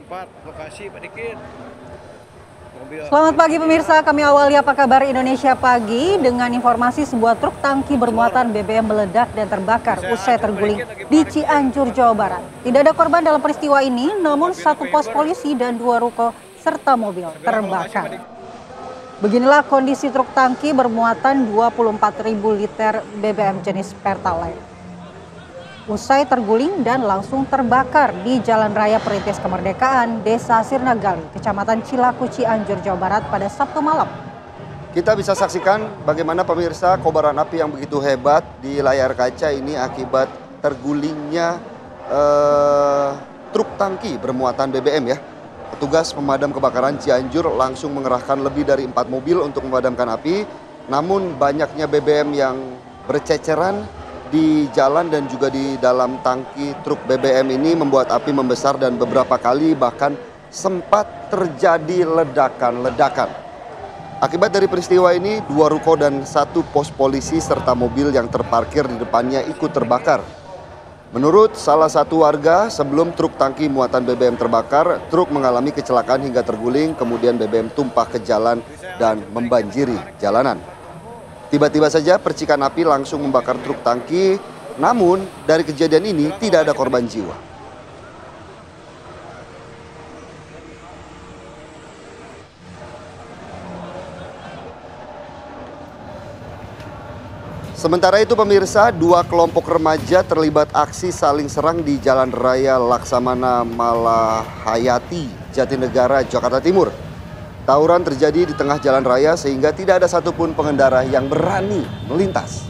Cepat, lokasi Pak Dikit. Selamat pagi pemirsa, kami awali Apa Kabar Indonesia Pagi dengan informasi sebuah truk tangki bermuatan BBM meledak dan terbakar usai terguling di Cianjur, Jawa Barat. Tidak ada korban dalam peristiwa ini, namun satu pos polisi dan 2 ruko serta mobil terbakar. Beginilah kondisi truk tangki bermuatan 24.000 liter BBM jenis Pertalite. Usai terguling dan langsung terbakar di Jalan Raya Perintis Kemerdekaan, Desa Sirnagali, Kecamatan Cilaku, Cianjur, Jawa Barat pada Sabtu malam. Kita bisa saksikan bagaimana pemirsa kobaran api yang begitu hebat di layar kaca ini akibat tergulingnya truk tangki bermuatan BBM ya. Petugas pemadam kebakaran Cianjur langsung mengerahkan lebih dari 4 mobil untuk memadamkan api. Namun banyaknya BBM yang berceceran di jalan dan juga di dalam tangki truk BBM ini membuat api membesar dan beberapa kali bahkan sempat terjadi ledakan-ledakan. Akibat dari peristiwa ini, 2 ruko dan 1 pos polisi serta mobil yang terparkir di depannya ikut terbakar. Menurut salah satu warga, sebelum truk tangki muatan BBM terbakar, truk mengalami kecelakaan hingga terguling, kemudian BBM tumpah ke jalan dan membanjiri jalanan. Tiba-tiba saja percikan api langsung membakar truk tangki, namun dari kejadian ini tidak ada korban jiwa. Sementara itu pemirsa, 2 kelompok remaja terlibat aksi saling serang di Jalan Raya Laksamana Malahayati, Jatinegara, Jakarta Timur. Tawuran terjadi di tengah jalan raya sehingga tidak ada satupun pengendara yang berani melintas.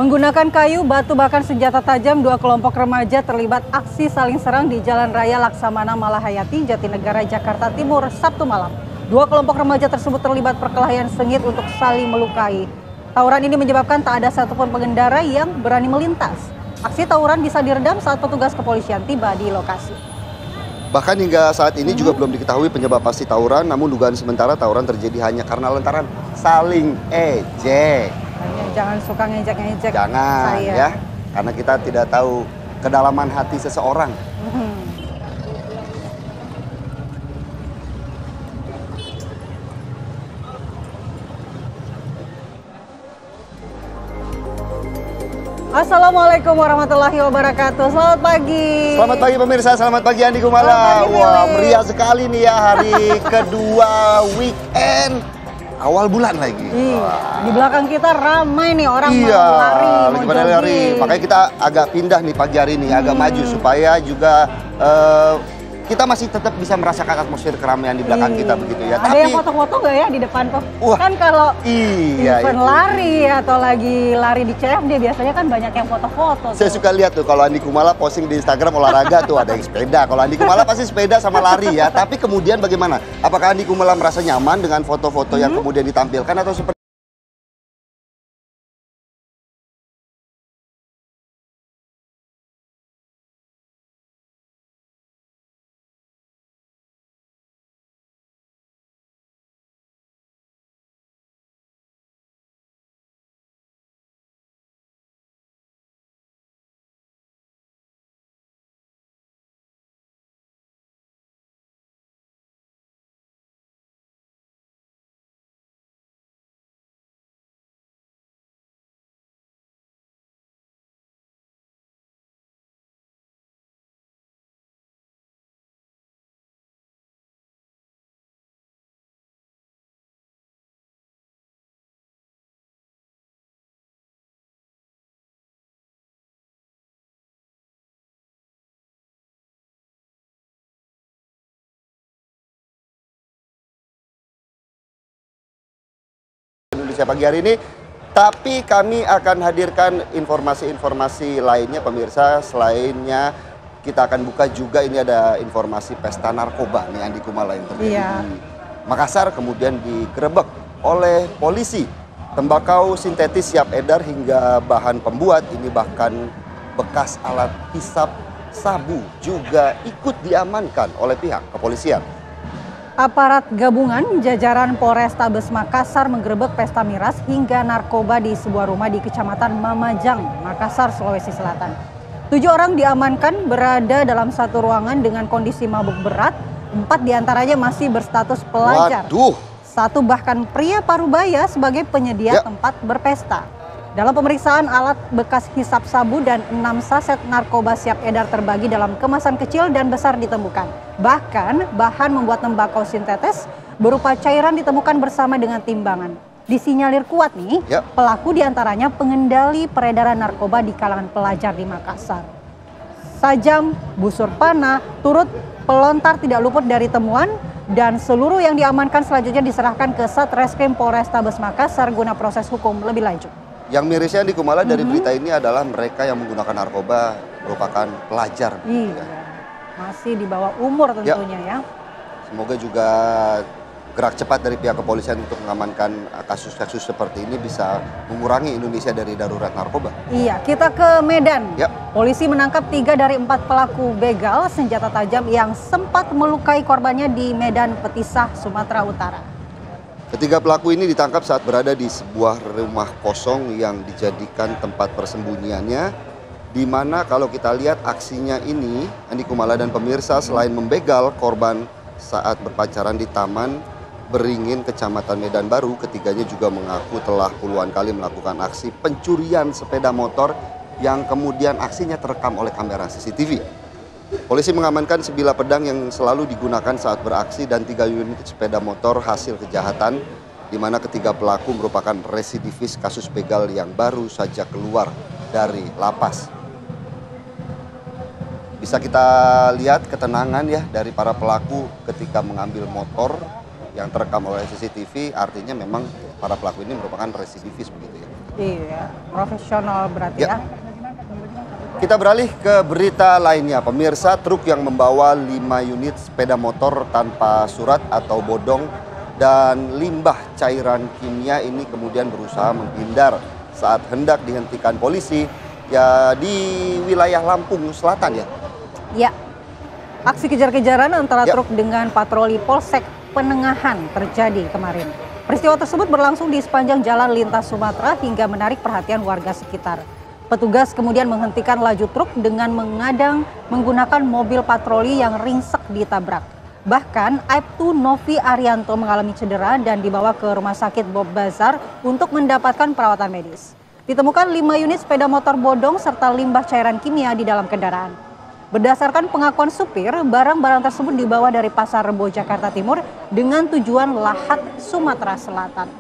Menggunakan kayu, batu, bahkan senjata tajam, 2 kelompok remaja terlibat aksi saling serang di Jalan Raya Laksamana Malahayati, Jatinegara, Jakarta Timur, Sabtu malam. 2 kelompok remaja tersebut terlibat perkelahian sengit untuk saling melukai. Tawuran ini menyebabkan tak ada satupun pengendara yang berani melintas. Aksi tawuran bisa diredam saat petugas kepolisian tiba di lokasi. Bahkan hingga saat ini juga belum diketahui penyebab pasti tawuran, namun dugaan sementara tawuran terjadi hanya karena lantaran saling ejek. Jangan suka ngejek-ngejek. Jangan saya. Ya, karena kita tidak tahu kedalaman hati seseorang. Assalamualaikum warahmatullahi wabarakatuh. Selamat pagi. Selamat pagi pemirsa, selamat pagi Andi Kumala. Selamat pagi, Wah, meriah sekali nih ya hari kedua weekend. Awal bulan lagi. Iya, di belakang kita ramai nih orang mau lari, mau jogging. Makanya kita agak pindah nih pagi hari ini, agak maju supaya juga kita masih tetap bisa merasakan atmosfer keramaian di belakang kita begitu ya. Ada yang foto-foto nggak ya di depan tuh? Wah, kan kalau itu event lari atau lagi lari di CFD biasanya kan banyak yang foto-foto. Saya suka lihat tuh kalau Andi Kumala posting di Instagram olahraga tuh ada yang sepeda. Kalau Andi Kumala pasti sepeda sama lari ya. Tapi kemudian bagaimana? Apakah Andi Kumala merasa nyaman dengan foto-foto yang kemudian ditampilkan atau seperti Indonesia pagi hari ini? Tapi kami akan hadirkan informasi-informasi lainnya pemirsa. Selainnya kita akan buka juga ini ada informasi pesta narkoba nih Andi Kumala yang terjadi di Makassar kemudian digerebek oleh polisi. Tembakau sintetis siap edar hingga bahan pembuat ini bahkan bekas alat hisap sabu juga ikut diamankan oleh pihak kepolisian. Aparat gabungan jajaran Polrestabes Makassar menggerebek pesta miras hingga narkoba di sebuah rumah di Kecamatan Mamajang, Makassar, Sulawesi Selatan. 7 orang diamankan berada dalam satu ruangan dengan kondisi mabuk berat, 4 diantaranya masih berstatus pelajar. Waduh. 1 bahkan pria parubaya sebagai penyedia tempat berpesta. Dalam pemeriksaan, alat bekas hisap sabu dan 6 saset narkoba siap edar terbagi dalam kemasan kecil dan besar ditemukan. Bahkan bahan membuat tembakau sintetis berupa cairan ditemukan bersama dengan timbangan. Disinyalir kuat nih, pelaku diantaranya pengendali peredaran narkoba di kalangan pelajar di Makassar. Sajam, busur panah, turut pelontar tidak luput dari temuan dan seluruh yang diamankan selanjutnya diserahkan ke Satreskrim Polrestabes Makassar guna proses hukum lebih lanjut. Yang mirisnya di Kumala dari berita ini adalah mereka yang menggunakan narkoba merupakan pelajar. Iya, masih di bawah umur tentunya ya. Semoga juga gerak cepat dari pihak kepolisian untuk mengamankan kasus-kasus seperti ini bisa mengurangi Indonesia dari darurat narkoba. Iya, kita ke Medan. Polisi menangkap 3 dari 4 pelaku begal senjata tajam yang sempat melukai korbannya di Medan Petisah, Sumatera Utara. Ketiga pelaku ini ditangkap saat berada di sebuah rumah kosong yang dijadikan tempat persembunyiannya, di mana kalau kita lihat aksinya ini, Andi Kumala dan pemirsa, selain membegal korban saat berpacaran di Taman Beringin, Kecamatan Medan Baru, ketiganya juga mengaku telah puluhan kali melakukan aksi pencurian sepeda motor yang kemudian aksinya terekam oleh kamera CCTV. Polisi mengamankan sebilah pedang yang selalu digunakan saat beraksi dan 3 unit sepeda motor hasil kejahatan, di mana ketiga pelaku merupakan residivis kasus begal yang baru saja keluar dari lapas. Bisa kita lihat ketenangan ya dari para pelaku ketika mengambil motor yang terekam oleh CCTV, artinya memang para pelaku ini merupakan residivis begitu ya. Iya, profesional berarti ya. Kita beralih ke berita lainnya. Pemirsa, truk yang membawa 5 unit sepeda motor tanpa surat atau bodong dan limbah cairan kimia ini kemudian berusaha menghindar saat hendak dihentikan polisi ya di wilayah Lampung Selatan ya. Ya. Aksi kejar-kejaran antara truk dengan patroli Polsek Penengahan terjadi kemarin. Peristiwa tersebut berlangsung di sepanjang jalan lintas Sumatera hingga menarik perhatian warga sekitar. Petugas kemudian menghentikan laju truk dengan mengadang menggunakan mobil patroli yang ringsek ditabrak. Bahkan Aibtu Novi Arianto mengalami cedera dan dibawa ke Rumah Sakit Bob Bazar untuk mendapatkan perawatan medis. Ditemukan 5 unit sepeda motor bodong serta limbah cairan kimia di dalam kendaraan. Berdasarkan pengakuan supir, barang-barang tersebut dibawa dari Pasar Rebo, Jakarta Timur dengan tujuan Lahat, Sumatera Selatan.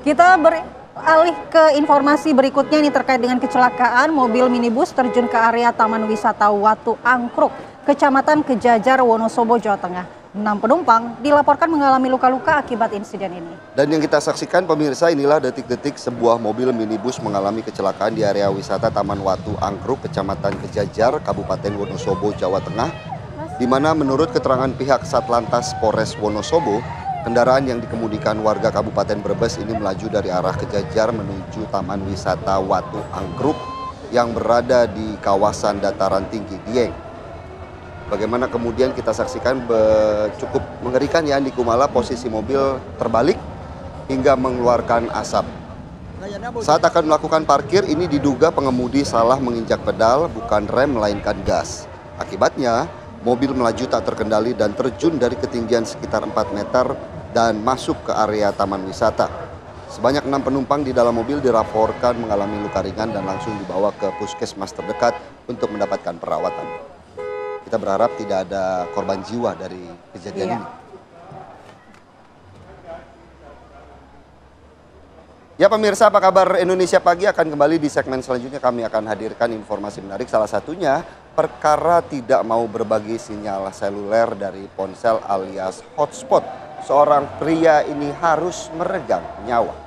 Kita beralih ke informasi berikutnya ini terkait dengan kecelakaan mobil minibus terjun ke area Taman Wisata Watu Angkruk, Kecamatan Kejajar, Wonosobo, Jawa Tengah. 6 penumpang dilaporkan mengalami luka-luka akibat insiden ini. Dan yang kita saksikan pemirsa, inilah detik-detik sebuah mobil minibus mengalami kecelakaan di area wisata Taman Watu Angkruk, Kecamatan Kejajar, Kabupaten Wonosobo, Jawa Tengah, di mana menurut keterangan pihak Satlantas Polres Wonosobo, kendaraan yang dikemudikan warga Kabupaten Brebes ini melaju dari arah Kejajar menuju Taman Wisata Watu Angkruk yang berada di kawasan dataran tinggi Dieng. Bagaimana kemudian kita saksikan cukup mengerikan ya di Kumala, posisi mobil terbalik hingga mengeluarkan asap. Saat akan melakukan parkir ini diduga pengemudi salah menginjak pedal bukan rem melainkan gas. Akibatnya mobil melaju tak terkendali dan terjun dari ketinggian sekitar 4 meter dan masuk ke area taman wisata. Sebanyak 6 penumpang di dalam mobil dilaporkan mengalami luka ringan dan langsung dibawa ke puskesmas terdekat untuk mendapatkan perawatan. Kita berharap tidak ada korban jiwa dari kejadian ini. Ya pemirsa, apa kabar Indonesia Pagi akan kembali di segmen selanjutnya. Kami akan hadirkan informasi menarik, salah satunya perkara tidak mau berbagi sinyal seluler dari ponsel alias hotspot. Seorang pria ini harus meregang nyawa.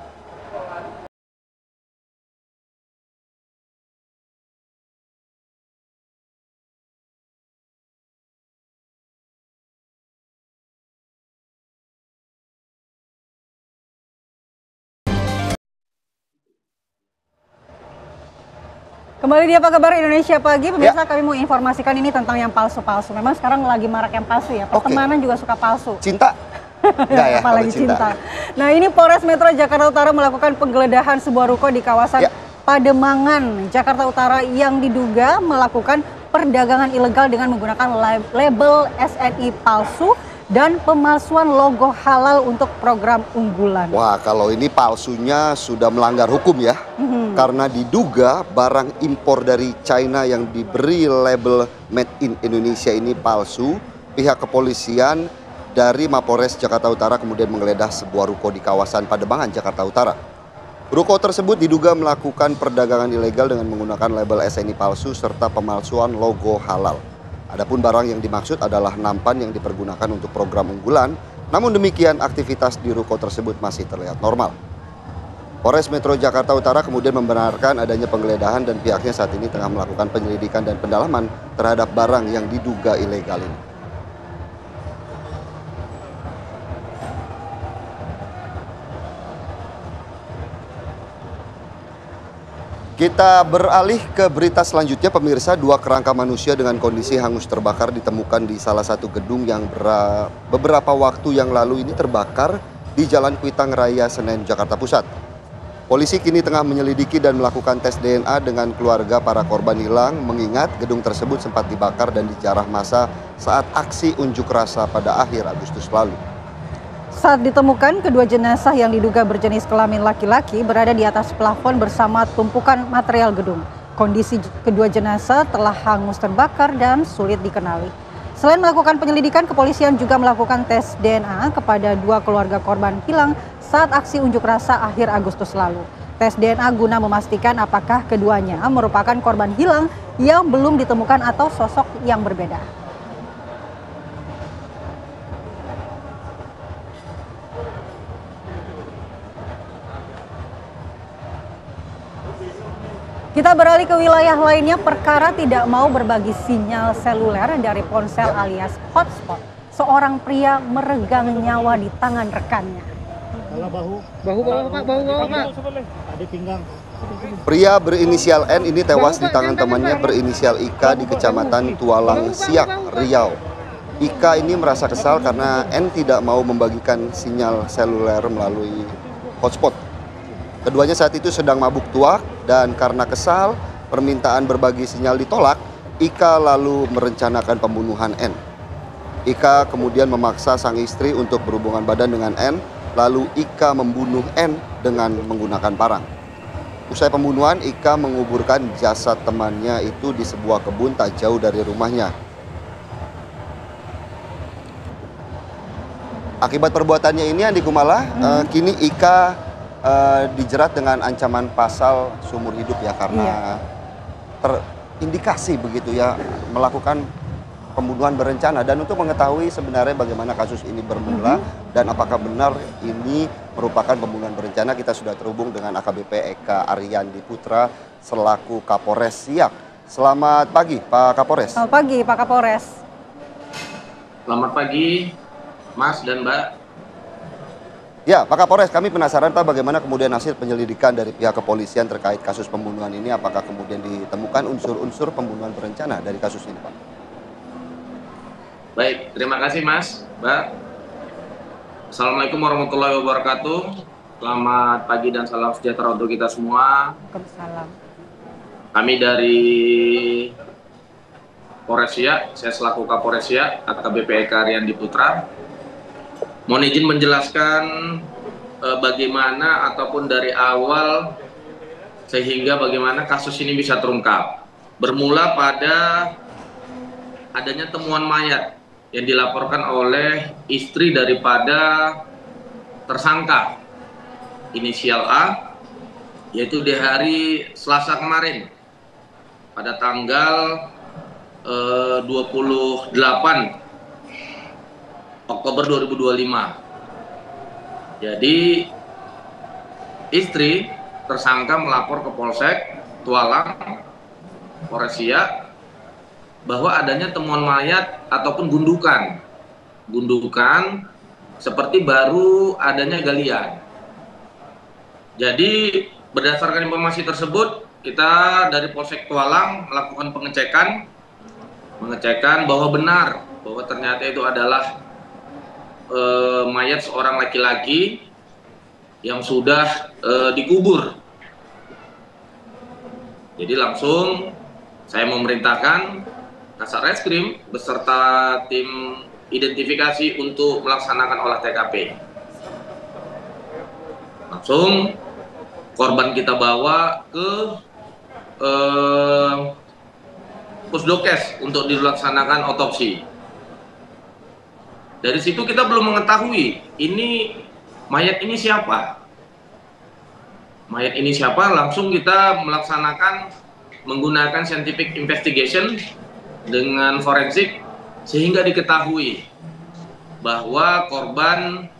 Kembali di Apa Kabar Indonesia Pagi, pemirsa kami mau informasikan ini tentang yang palsu-palsu. Memang sekarang lagi marak yang palsu ya, pertemanan juga suka palsu. Cinta? Enggak ya, apalagi cinta. Nah ini Polres Metro Jakarta Utara melakukan penggeledahan sebuah ruko di kawasan Pademangan, Jakarta Utara yang diduga melakukan perdagangan ilegal dengan menggunakan label SNI palsu dan pemalsuan logo halal untuk program unggulan. Wah, kalau ini palsunya sudah melanggar hukum ya. Karena diduga barang impor dari China yang diberi label Made in Indonesia ini palsu. Pihak kepolisian dari Mapolres Jakarta Utara kemudian menggeledah sebuah ruko di kawasan Pademangan, Jakarta Utara. Ruko tersebut diduga melakukan perdagangan ilegal dengan menggunakan label SNI palsu serta pemalsuan logo halal. Adapun barang yang dimaksud adalah nampan yang dipergunakan untuk program unggulan, namun demikian aktivitas di ruko tersebut masih terlihat normal. Polres Metro Jakarta Utara kemudian membenarkan adanya penggeledahan dan pihaknya saat ini tengah melakukan penyelidikan dan pendalaman terhadap barang yang diduga ilegal ini. Kita beralih ke berita selanjutnya, pemirsa. Dua kerangka manusia dengan kondisi hangus terbakar ditemukan di salah satu gedung yang beberapa waktu yang lalu ini terbakar di Jalan Kuitang Raya, Senen, Jakarta Pusat. Polisi kini tengah menyelidiki dan melakukan tes DNA dengan keluarga para korban hilang, mengingat gedung tersebut sempat dibakar dan dijarah massa saat aksi unjuk rasa pada akhir Agustus lalu. Saat ditemukan, kedua jenazah yang diduga berjenis kelamin laki-laki berada di atas plafon bersama tumpukan material gedung. Kondisi kedua jenazah telah hangus terbakar dan sulit dikenali. Selain melakukan penyelidikan, kepolisian juga melakukan tes DNA kepada dua keluarga korban hilang saat aksi unjuk rasa akhir Agustus lalu. Tes DNA guna memastikan apakah keduanya merupakan korban hilang yang belum ditemukan atau sosok yang berbeda. Kita beralih ke wilayah lainnya, perkara tidak mau berbagi sinyal seluler dari ponsel alias hotspot. Seorang pria meregang nyawa di tangan rekannya. Di pinggang. Pria berinisial N ini tewas di tangan temannya berinisial Ika di Kecamatan Tualang Siak, Riau. Ika ini merasa kesal karena N tidak mau membagikan sinyal seluler melalui hotspot. Keduanya saat itu sedang mabuk tuak dan karena kesal permintaan berbagi sinyal ditolak, Ika lalu merencanakan pembunuhan N. Ika kemudian memaksa sang istri untuk berhubungan badan dengan N, lalu Ika membunuh N dengan menggunakan parang. Usai pembunuhan, Ika menguburkan jasad temannya itu di sebuah kebun tak jauh dari rumahnya. Akibat perbuatannya ini, Andi Kumala, kini Ika dijerat dengan ancaman pasal seumur hidup ya, karena terindikasi begitu ya melakukan pembunuhan berencana. Dan untuk mengetahui sebenarnya bagaimana kasus ini bermula dan apakah benar ini merupakan pembunuhan berencana, kita sudah terhubung dengan AKBP Eka Aryandi Putra selaku Kapolres Siak. Selamat pagi Pak Kapolres. Selamat pagi Pak Kapolres. Selamat pagi Mas dan Mbak. Ya, Pak Kapolres, kami penasaran Pak bagaimana kemudian hasil penyelidikan dari pihak kepolisian terkait kasus pembunuhan ini. Apakah kemudian ditemukan unsur-unsur pembunuhan berencana dari kasus ini, Pak? Baik, terima kasih Mas, Mbak. Assalamualaikum warahmatullahi wabarakatuh. Selamat pagi dan salam sejahtera untuk kita semua. Waalaikumsalam. Kami dari Polres Siak, saya selaku Kapolres Siak, AKBP Eka Aryandi Putra. Mohon izin menjelaskan bagaimana ataupun dari awal sehingga bagaimana kasus ini bisa terungkap. Bermula pada adanya temuan mayat yang dilaporkan oleh istri daripada tersangka inisial A, yaitu di hari Selasa kemarin pada tanggal 28 Oktober 2025. Jadi istri tersangka melapor ke Polsek Tualang, Polres Siak, bahwa adanya temuan mayat ataupun gundukan seperti baru adanya galian. Jadi berdasarkan informasi tersebut, kita dari Polsek Tualang melakukan pengecekan bahwa benar bahwa ternyata itu adalah mayat seorang laki-laki yang sudah dikubur. Jadi langsung saya memerintahkan Kasat Reskrim beserta tim identifikasi untuk melaksanakan olah TKP. Langsung korban kita bawa ke Pusdokes untuk dilaksanakan otopsi. Dari situ kita belum mengetahui mayat ini siapa. Mayat ini siapa? Langsung kita melaksanakan menggunakan scientific investigation dengan forensik sehingga diketahui bahwa korban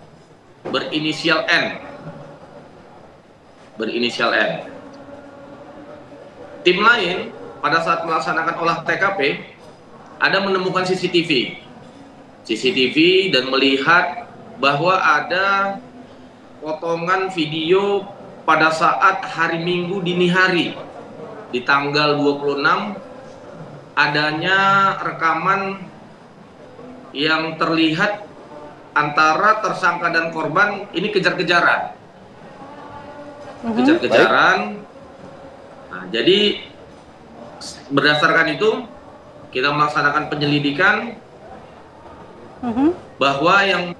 berinisial N. Tim lain pada saat melaksanakan olah TKP ada menemukan CCTV dan melihat bahwa ada potongan video pada saat hari Minggu dini hari di tanggal 26 adanya rekaman yang terlihat antara tersangka dan korban ini kejar-kejaran. Nah, jadi berdasarkan itu kita melaksanakan penyelidikan bahwa yang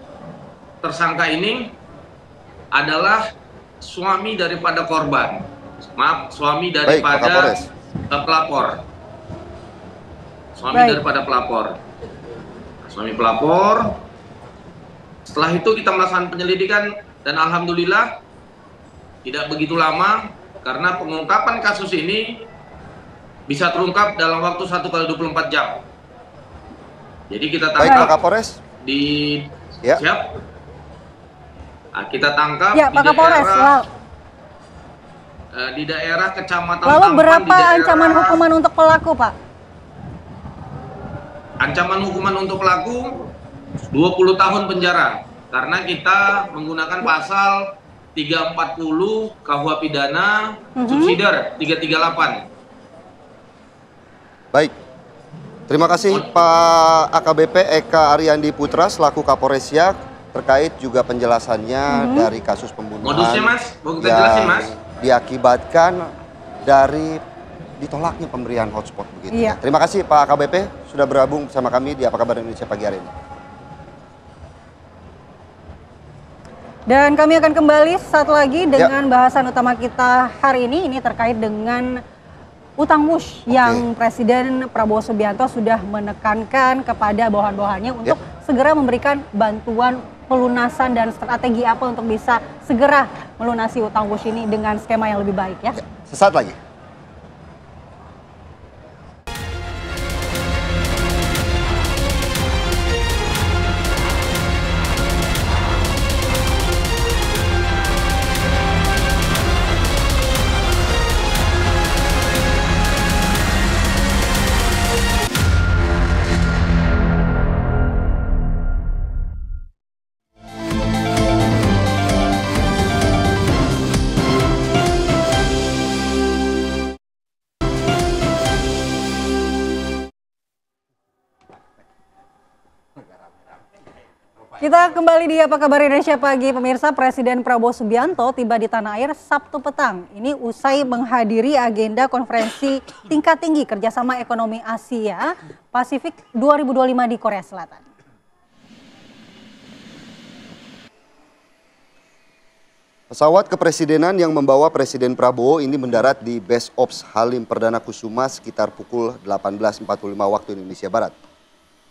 tersangka ini adalah suami daripada korban. Suami daripada pelapor. Suami pelapor. Setelah itu kita melaksanakan penyelidikan dan alhamdulillah tidak begitu lama karena pengungkapan kasus ini bisa terungkap dalam waktu 1 kali 24 jam. Jadi kita tangkap Pak Kapolres. Siap. Nah, kita tangkap ya, Pak Kapolres. Di daerah Kecamatan Lalu Tampan, berapa ancaman hukuman untuk pelaku, Pak? Ancaman hukuman untuk pelaku 20 tahun penjara karena kita menggunakan pasal 340 KUH pidana subsidiar 338. Baik. Terima kasih Pak AKBP Eka Ariandi Putra selaku Kapolres Siak terkait juga penjelasannya dari kasus pembunuhan Modusnya, Mas? Mau kita jelasin, Mas? Diakibatkan dari ditolaknya pemberian hotspot begitu. Iya. Terima kasih Pak AKBP sudah bergabung bersama kami di Apa Kabar Indonesia pagi hari ini. Dan kami akan kembali saat lagi dengan bahasan utama kita hari ini terkait dengan utang mush yang Presiden Prabowo Subianto sudah menekankan kepada bawahan-bawahannya untuk segera memberikan bantuan pelunasan dan strategi apa untuk bisa segera melunasi utang mush ini dengan skema yang lebih baik ya. Sesaat lagi. Kita kembali di Apa Kabar Indonesia Pagi. Pemirsa, Presiden Prabowo Subianto tiba di tanah air Sabtu petang. Ini usai menghadiri agenda konferensi tingkat tinggi kerjasama ekonomi Asia Pasifik 2025 di Korea Selatan. Pesawat kepresidenan yang membawa Presiden Prabowo ini mendarat di Base Ops Halim Perdana Kusuma sekitar pukul 18.45 waktu Indonesia Barat.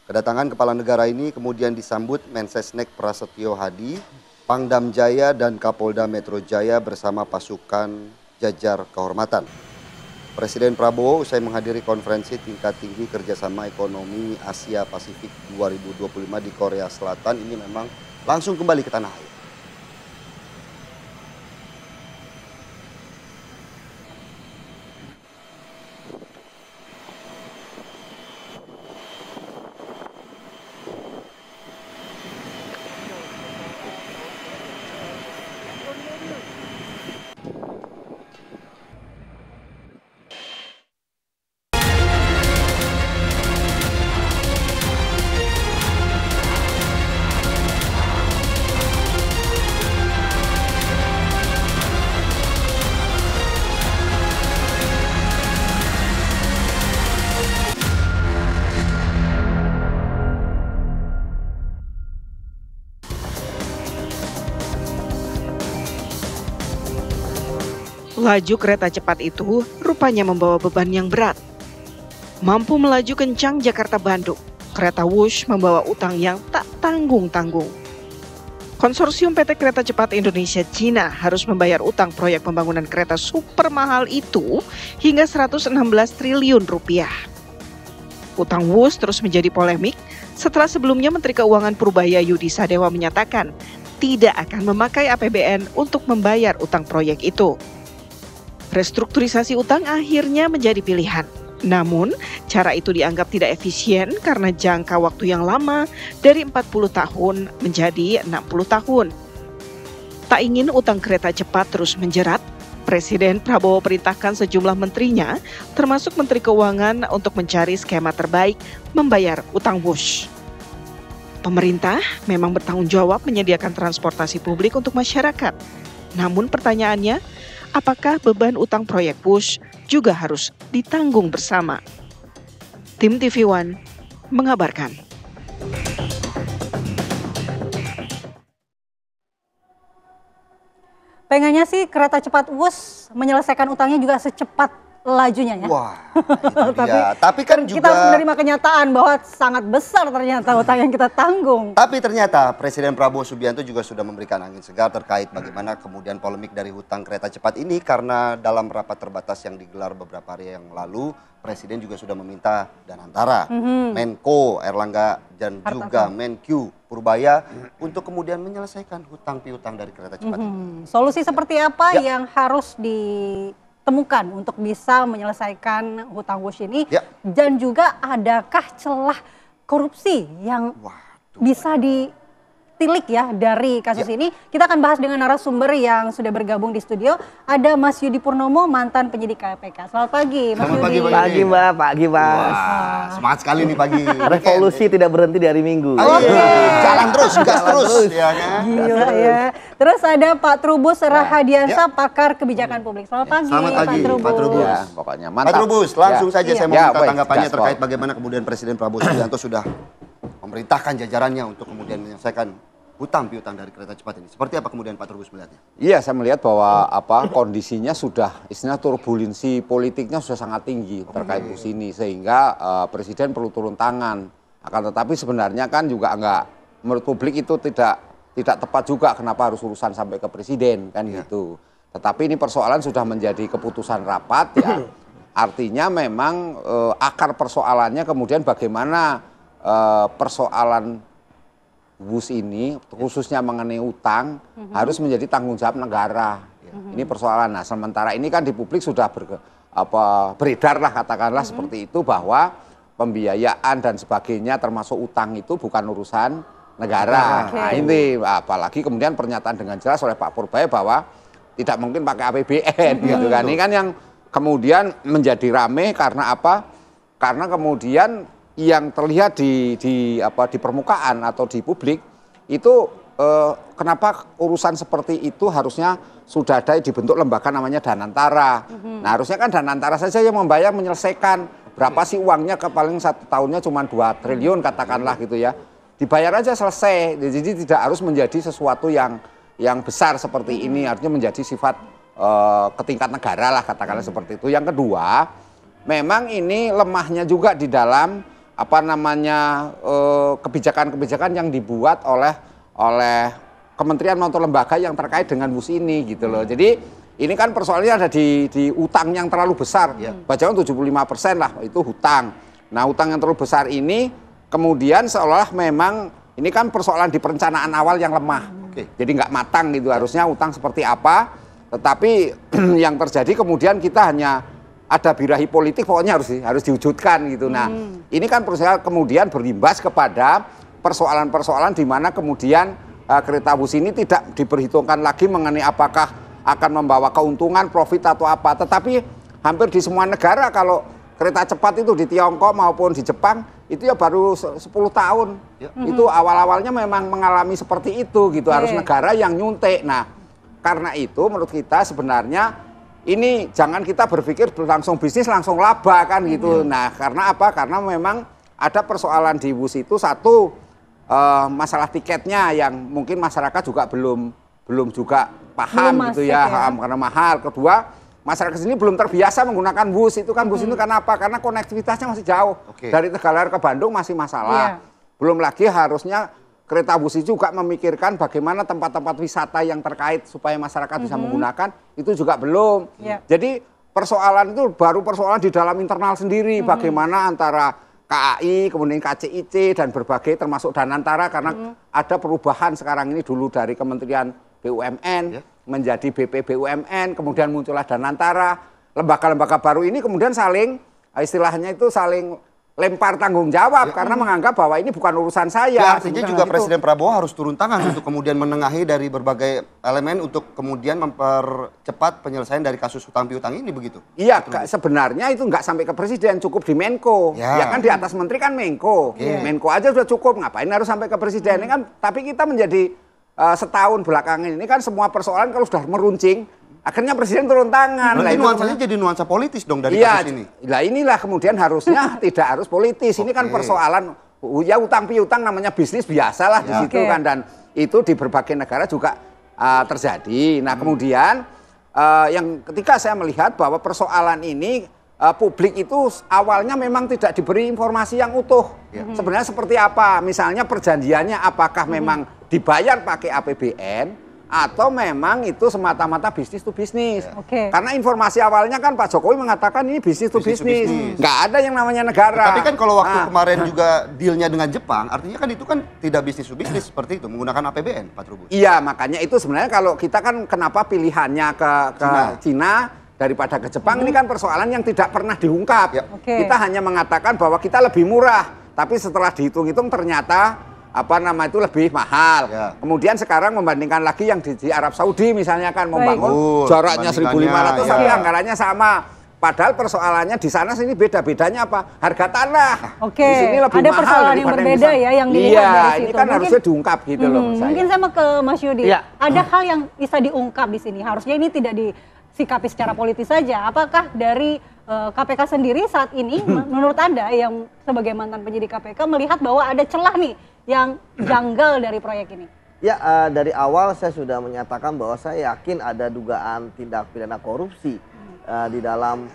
Kedatangan kepala negara ini kemudian disambut Mensesnek Prasetyo Hadi, Pangdam Jaya dan Kapolda Metro Jaya bersama pasukan jajar kehormatan. Presiden Prabowo usai menghadiri konferensi tingkat tinggi kerjasama ekonomi Asia Pasifik 2025 di Korea Selatan ini memang langsung kembali ke tanah air. Laju kereta cepat itu rupanya membawa beban yang berat. Mampu melaju kencang Jakarta-Bandung, kereta Wush membawa utang yang tak tanggung-tanggung. Konsorsium PT Kereta Cepat Indonesia Cina harus membayar utang proyek pembangunan kereta super mahal itu hingga 116 triliun rupiah. Utang Wush terus menjadi polemik setelah sebelumnya Menteri Keuangan Purbaya Yudi Sadewa menyatakan tidak akan memakai APBN untuk membayar utang proyek itu. Restrukturisasi utang akhirnya menjadi pilihan. Namun, cara itu dianggap tidak efisien karena jangka waktu yang lama dari 40 tahun menjadi 60 tahun. Tak ingin utang kereta cepat terus menjerat, Presiden Prabowo perintahkan sejumlah menterinya, termasuk Menteri Keuangan, untuk mencari skema terbaik membayar utang Wush. Pemerintah memang bertanggung jawab menyediakan transportasi publik untuk masyarakat. Namun pertanyaannya, apakah beban utang proyek Wush juga harus ditanggung bersama? Tim TV One mengabarkan. Pengennya sih kereta cepat Wush menyelesaikan utangnya juga secepat lajunya ya. Wah, itu dia. Tapi kan juga kita harus menerima kenyataan bahwa sangat besar ternyata utang yang kita tanggung. Tapi ternyata Presiden Prabowo Subianto juga sudah memberikan angin segar terkait bagaimana kemudian polemik dari hutang kereta cepat ini, karena dalam rapat terbatas yang digelar beberapa hari yang lalu, Presiden juga sudah meminta Danantara, Menko Erlangga dan juga Menkyu Purbaya untuk kemudian menyelesaikan hutang piutang dari kereta cepat ini. Solusi seperti apa yang harus ditemukan untuk bisa menyelesaikan hutang Wush ini? Dan juga adakah celah korupsi yang bisa ditilik ya dari kasus ini? Kita akan bahas dengan narasumber yang sudah bergabung di studio. Ada Mas Yudi Purnomo, mantan penyidik KPK. Selamat pagi, Mas Yudi. Pagi Mbak, pagi Mas. Wah, semangat sekali nih pagi. Revolusi tidak berhenti di hari Minggu. Jalan terus, gas terus. Ya, kan? Gila ya. Terus ada Pak Trubus Rahadiansyah, pakar kebijakan publik. Selamat pagi, Pak Trubus. Ya, pokoknya mantap. Pak Trubus, langsung saja saya mau minta tanggapannya gaspol. terkait bagaimana kemudian Presiden Prabowo Subianto sudah memerintahkan jajarannya untuk kemudian menyelesaikan hutang piutang dari kereta cepat ini. Seperti apa kemudian Pak Trubus melihatnya? Iya, saya melihat bahwa kondisinya sudah, istilah turbulensi politiknya sudah sangat tinggi terkait bus ini, sehingga Presiden perlu turun tangan. Akan tetapi sebenarnya kan juga menurut publik itu tidak tepat juga, kenapa harus urusan sampai ke Presiden kan gitu. Tetapi ini persoalan sudah menjadi keputusan rapat ya. Artinya memang akar persoalannya kemudian bagaimana persoalan bus ini khususnya mengenai utang harus menjadi tanggung jawab negara. Ini persoalan. Nah, sementara ini kan di publik sudah beredar lah katakanlah seperti itu, bahwa pembiayaan dan sebagainya termasuk utang itu bukan urusan negara. Nah, ini apalagi kemudian pernyataan dengan jelas oleh Pak Purbaya bahwa tidak mungkin pakai APBN gitu kan. Ini kan yang kemudian menjadi rame karena apa? Karena kemudian yang terlihat di permukaan atau di publik itu kenapa urusan seperti itu harusnya sudah ada dibentuk lembaga namanya Danantara. Nah, harusnya kan Danantara saja yang membayar menyelesaikan berapa sih uangnya, paling satu tahunnya cuma 2 triliun katakanlah gitu ya. Dibayar aja selesai. Jadi tidak harus menjadi sesuatu yang besar seperti ini, artinya menjadi sifat ke tingkat negara lah katakanlah seperti itu. Yang kedua, memang ini lemahnya juga di dalam kebijakan-kebijakan yang dibuat oleh kementerian maupun lembaga yang terkait dengan bus ini gitu loh. Jadi ini kan persoalannya ada di utang yang terlalu besar. Bacaan 75% lah itu hutang. Nah, hutang yang terlalu besar ini kemudian seolah memang ini kan persoalan di perencanaan awal yang lemah. Jadi nggak matang gitu, harusnya utang seperti apa. Tetapi yang terjadi kemudian kita hanya ada birahi politik, pokoknya harus diwujudkan gitu. Nah, ini kan persoalan kemudian berimbas kepada persoalan-persoalan di mana kemudian kereta bus ini tidak diperhitungkan lagi mengenai apakah akan membawa keuntungan, profit atau apa. Tetapi hampir di semua negara kalau kereta cepat itu di Tiongkok maupun di Jepang itu ya baru 10 tahun. Itu awal-awalnya memang mengalami seperti itu gitu. Harus negara yang nyuntik. Nah, karena itu menurut kita sebenarnya ini jangan kita berpikir langsung bisnis langsung laba kan gitu. Nah, karena apa? Karena memang ada persoalan di bus itu, satu masalah tiketnya yang mungkin masyarakat juga belum juga paham gitu ya, karena mahal. Kedua, masyarakat sini belum terbiasa menggunakan bus. Itu kan bus itu karena apa? Karena konektivitasnya masih jauh. Dari Tegalar ke Bandung masih masalah. Belum lagi harusnya kereta bus itu juga memikirkan bagaimana tempat-tempat wisata yang terkait supaya masyarakat bisa menggunakan, itu juga belum. Jadi persoalan itu baru persoalan di dalam internal sendiri, bagaimana antara KAI, kemudian KCIC, dan berbagai termasuk Danantara, karena ada perubahan sekarang ini dulu dari Kementerian BUMN menjadi BP BUMN, kemudian muncullah Danantara. Lembaga-lembaga baru ini kemudian saling, istilahnya itu saling lempar tanggung jawab karena menganggap bahwa ini bukan urusan saya. Artinya juga Presiden Prabowo harus turun tangan untuk kemudian menengahi dari berbagai elemen untuk kemudian mempercepat penyelesaian dari kasus hutang piutang ini, begitu? Iya, sebenarnya itu nggak sampai ke Presiden, cukup di Menko. Ya kan di atas Menteri kan Menko. Menko aja sudah cukup, ngapain harus sampai ke Presiden? Ini kan, tapi kita menjadi setahun belakangan ini kan semua persoalan kalau sudah meruncing, akhirnya Presiden turun tangan. Berarti nuansanya jadi nuansa politis dong dari kasus ini. Lah inilah kemudian harusnya tidak harus politis. Ini kan persoalan ya utang piutang namanya bisnis biasalah di situ kan, dan itu di berbagai negara juga terjadi. Nah, kemudian yang ketika saya melihat bahwa persoalan ini publik itu awalnya memang tidak diberi informasi yang utuh. Sebenarnya seperti apa? Misalnya perjanjiannya apakah memang dibayar pakai APBN atau memang itu semata-mata bisnis to bisnis. Karena informasi awalnya kan Pak Jokowi mengatakan ini bisnis to bisnis. Nggak ada yang namanya negara. Tapi kan kalau waktu kemarin juga dealnya dengan Jepang, artinya kan itu kan tidak bisnis to bisnis seperti itu, menggunakan APBN, Pak Trubus. Iya, makanya itu sebenarnya kalau kita kan kenapa pilihannya ke Cina daripada ke Jepang, ini kan persoalan yang tidak pernah diungkap. Kita hanya mengatakan bahwa kita lebih murah, tapi setelah dihitung-hitung ternyata itu lebih mahal. Kemudian sekarang membandingkan lagi yang di Arab Saudi misalnya kan membangun jaraknya 1.500 tapi anggarannya sama. Padahal persoalannya di sana sini beda-bedanya apa? Harga tanah. Di sini lebih ada mahal persoalan yang berbeda ya yang dilihat dari situ. Ini kan harusnya diungkap gitu loh. Mungkin sama ke Mas Yudi. Ada hal yang bisa diungkap di sini. Harusnya ini tidak disikapi secara politis saja. Apakah dari KPK sendiri saat ini menurut Anda yang sebagai mantan penyidik KPK melihat bahwa ada celah nih yang janggal dari proyek ini? Ya, dari awal saya sudah menyatakan bahwa saya yakin ada dugaan tindak pidana korupsi di dalam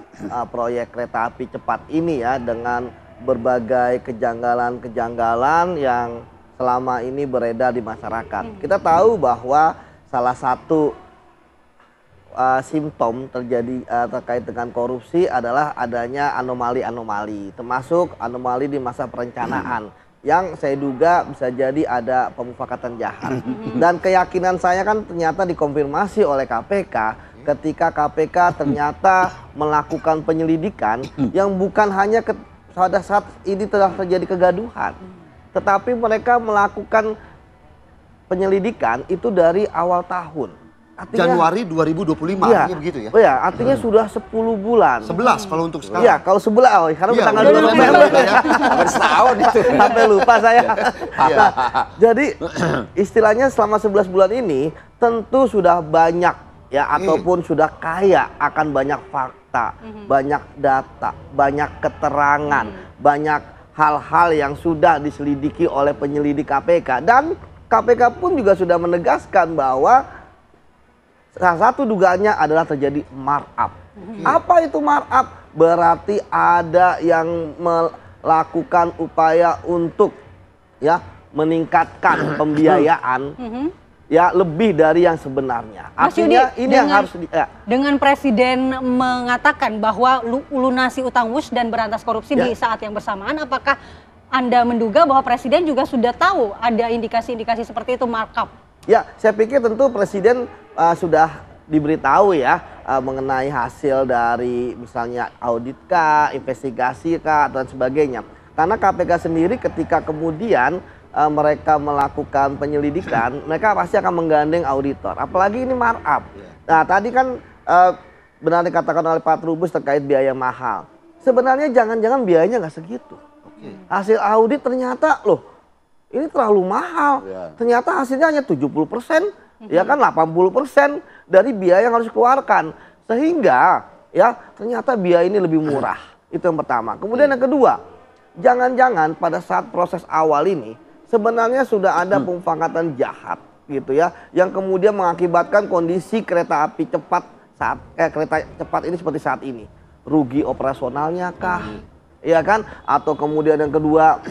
proyek kereta api cepat ini ya, dengan berbagai kejanggalan-kejanggalan yang selama ini beredar di masyarakat. Kita tahu bahwa salah satu simptom terjadi terkait dengan korupsi adalah adanya anomali-anomali, termasuk anomali di masa perencanaan. Yang saya duga bisa jadi ada pemufakatan jahat. Dan keyakinan saya kan ternyata dikonfirmasi oleh KPK ketika KPK ternyata melakukan penyelidikan yang bukan hanya pada saat ini telah terjadi kegaduhan, tetapi mereka melakukan penyelidikan itu dari awal tahun. Artinya, Januari 2025, artinya begitu ya? Iya, artinya sudah 10 bulan. 11 kalau untuk sekarang. Iya, kalau 11, karena tanggal 2 November ya. Setahun itu. Sampai lupa saya. Jadi istilahnya selama 11 bulan ini tentu sudah banyak ya, ataupun sudah kaya akan banyak fakta, banyak data, banyak keterangan, banyak hal-hal yang sudah diselidiki oleh penyelidik KPK. Dan KPK pun juga sudah menegaskan bahwa salah satu dugaannya adalah terjadi markup. Apa itu markup? Berarti ada yang melakukan upaya untuk ya meningkatkan pembiayaan ya lebih dari yang sebenarnya. Artinya ini yang harus dengan Presiden mengatakan bahwa lunasi utang WUS dan berantas korupsi di saat yang bersamaan, apakah Anda menduga bahwa Presiden juga sudah tahu ada indikasi-indikasi seperti itu markup? Ya, saya pikir tentu Presiden sudah diberitahu ya mengenai hasil dari misalnya audit kah, investigasi kah, dan sebagainya. Karena KPK sendiri ketika kemudian mereka melakukan penyelidikan, mereka pasti akan menggandeng auditor. Apalagi ini markup. Nah, tadi kan benar dikatakan oleh Pak Trubus terkait biaya mahal. Sebenarnya jangan-jangan biayanya nggak segitu. Hasil audit ternyata loh, ini terlalu mahal. Ternyata hasilnya hanya 70%, ya kan 80% dari biaya yang harus dikeluarkan. Sehingga ya ternyata biaya ini lebih murah. Itu yang pertama. Kemudian yang kedua, jangan-jangan pada saat proses awal ini sebenarnya sudah ada pemufakatan jahat gitu ya, yang kemudian mengakibatkan kondisi kereta api cepat saat kereta cepat ini seperti saat ini? Rugi operasionalnya kah? Iya kan? Atau kemudian yang kedua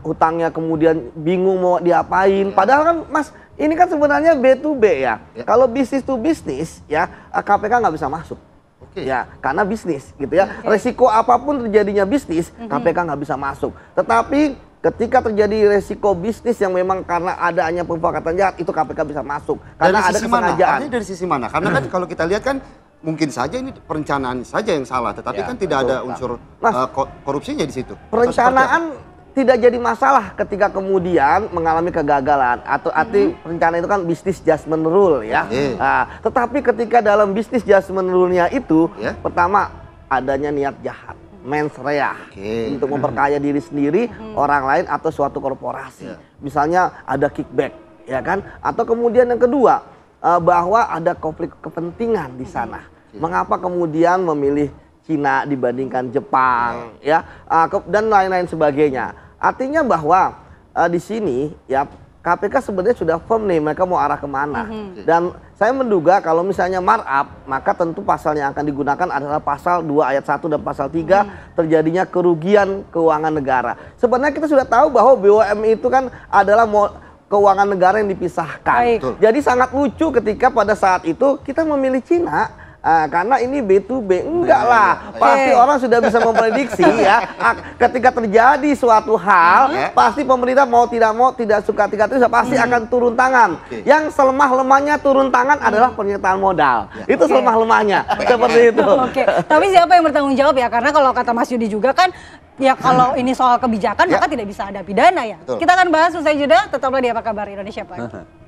hutangnya kemudian bingung mau diapain. Padahal kan Mas, ini kan sebenarnya B2B ya. Kalau bisnis to bisnis ya, KPK nggak bisa masuk. Ya, karena bisnis gitu ya. Resiko apapun terjadinya bisnis, KPK nggak bisa masuk. Tetapi ketika terjadi resiko bisnis yang memang karena adanya pemufakatan jahat, itu KPK bisa masuk. Karena ada kesengajaan. Dari sisi mana? Karena kan kalau kita lihat kan mungkin saja ini perencanaan saja yang salah, tetapi kan tidak ada unsur korupsinya di situ. Perencanaan tidak jadi masalah ketika kemudian mengalami kegagalan atau arti rencana itu kan bisnis judgment rule ya. Nah, tetapi ketika dalam bisnis judgment rule-nya itu pertama adanya niat jahat, mens rea untuk memperkaya diri sendiri, orang lain atau suatu korporasi. Misalnya ada kickback ya kan, atau kemudian yang kedua bahwa ada konflik kepentingan di sana. Mengapa kemudian memilih Cina dibandingkan Jepang ya dan lain-lain sebagainya. Artinya bahwa di sini ya KPK sebenarnya sudah firm nih mereka mau arah kemana. Dan saya menduga kalau misalnya markup maka tentu pasal yang akan digunakan adalah pasal 2 ayat 1 dan pasal 3 terjadinya kerugian keuangan negara. Sebenarnya kita sudah tahu bahwa BUMN itu kan adalah keuangan negara yang dipisahkan. Jadi sangat lucu ketika pada saat itu kita memilih Cina. Karena ini B2B, enggak lah, pasti orang sudah bisa memprediksi ya, ketika terjadi suatu hal, pasti pemerintah mau tidak suka pasti akan turun tangan. Yang selemah-lemahnya turun tangan adalah pernyataan modal, itu selemah-lemahnya, seperti itu. Tapi siapa yang bertanggung jawab ya? Karena kalau kata Mas Yudi juga kan, ya kalau ini soal kebijakan maka tidak bisa ada pidana ya. Kita akan bahas usai jeda, tetaplah di Apa Kabar Indonesia Pagi.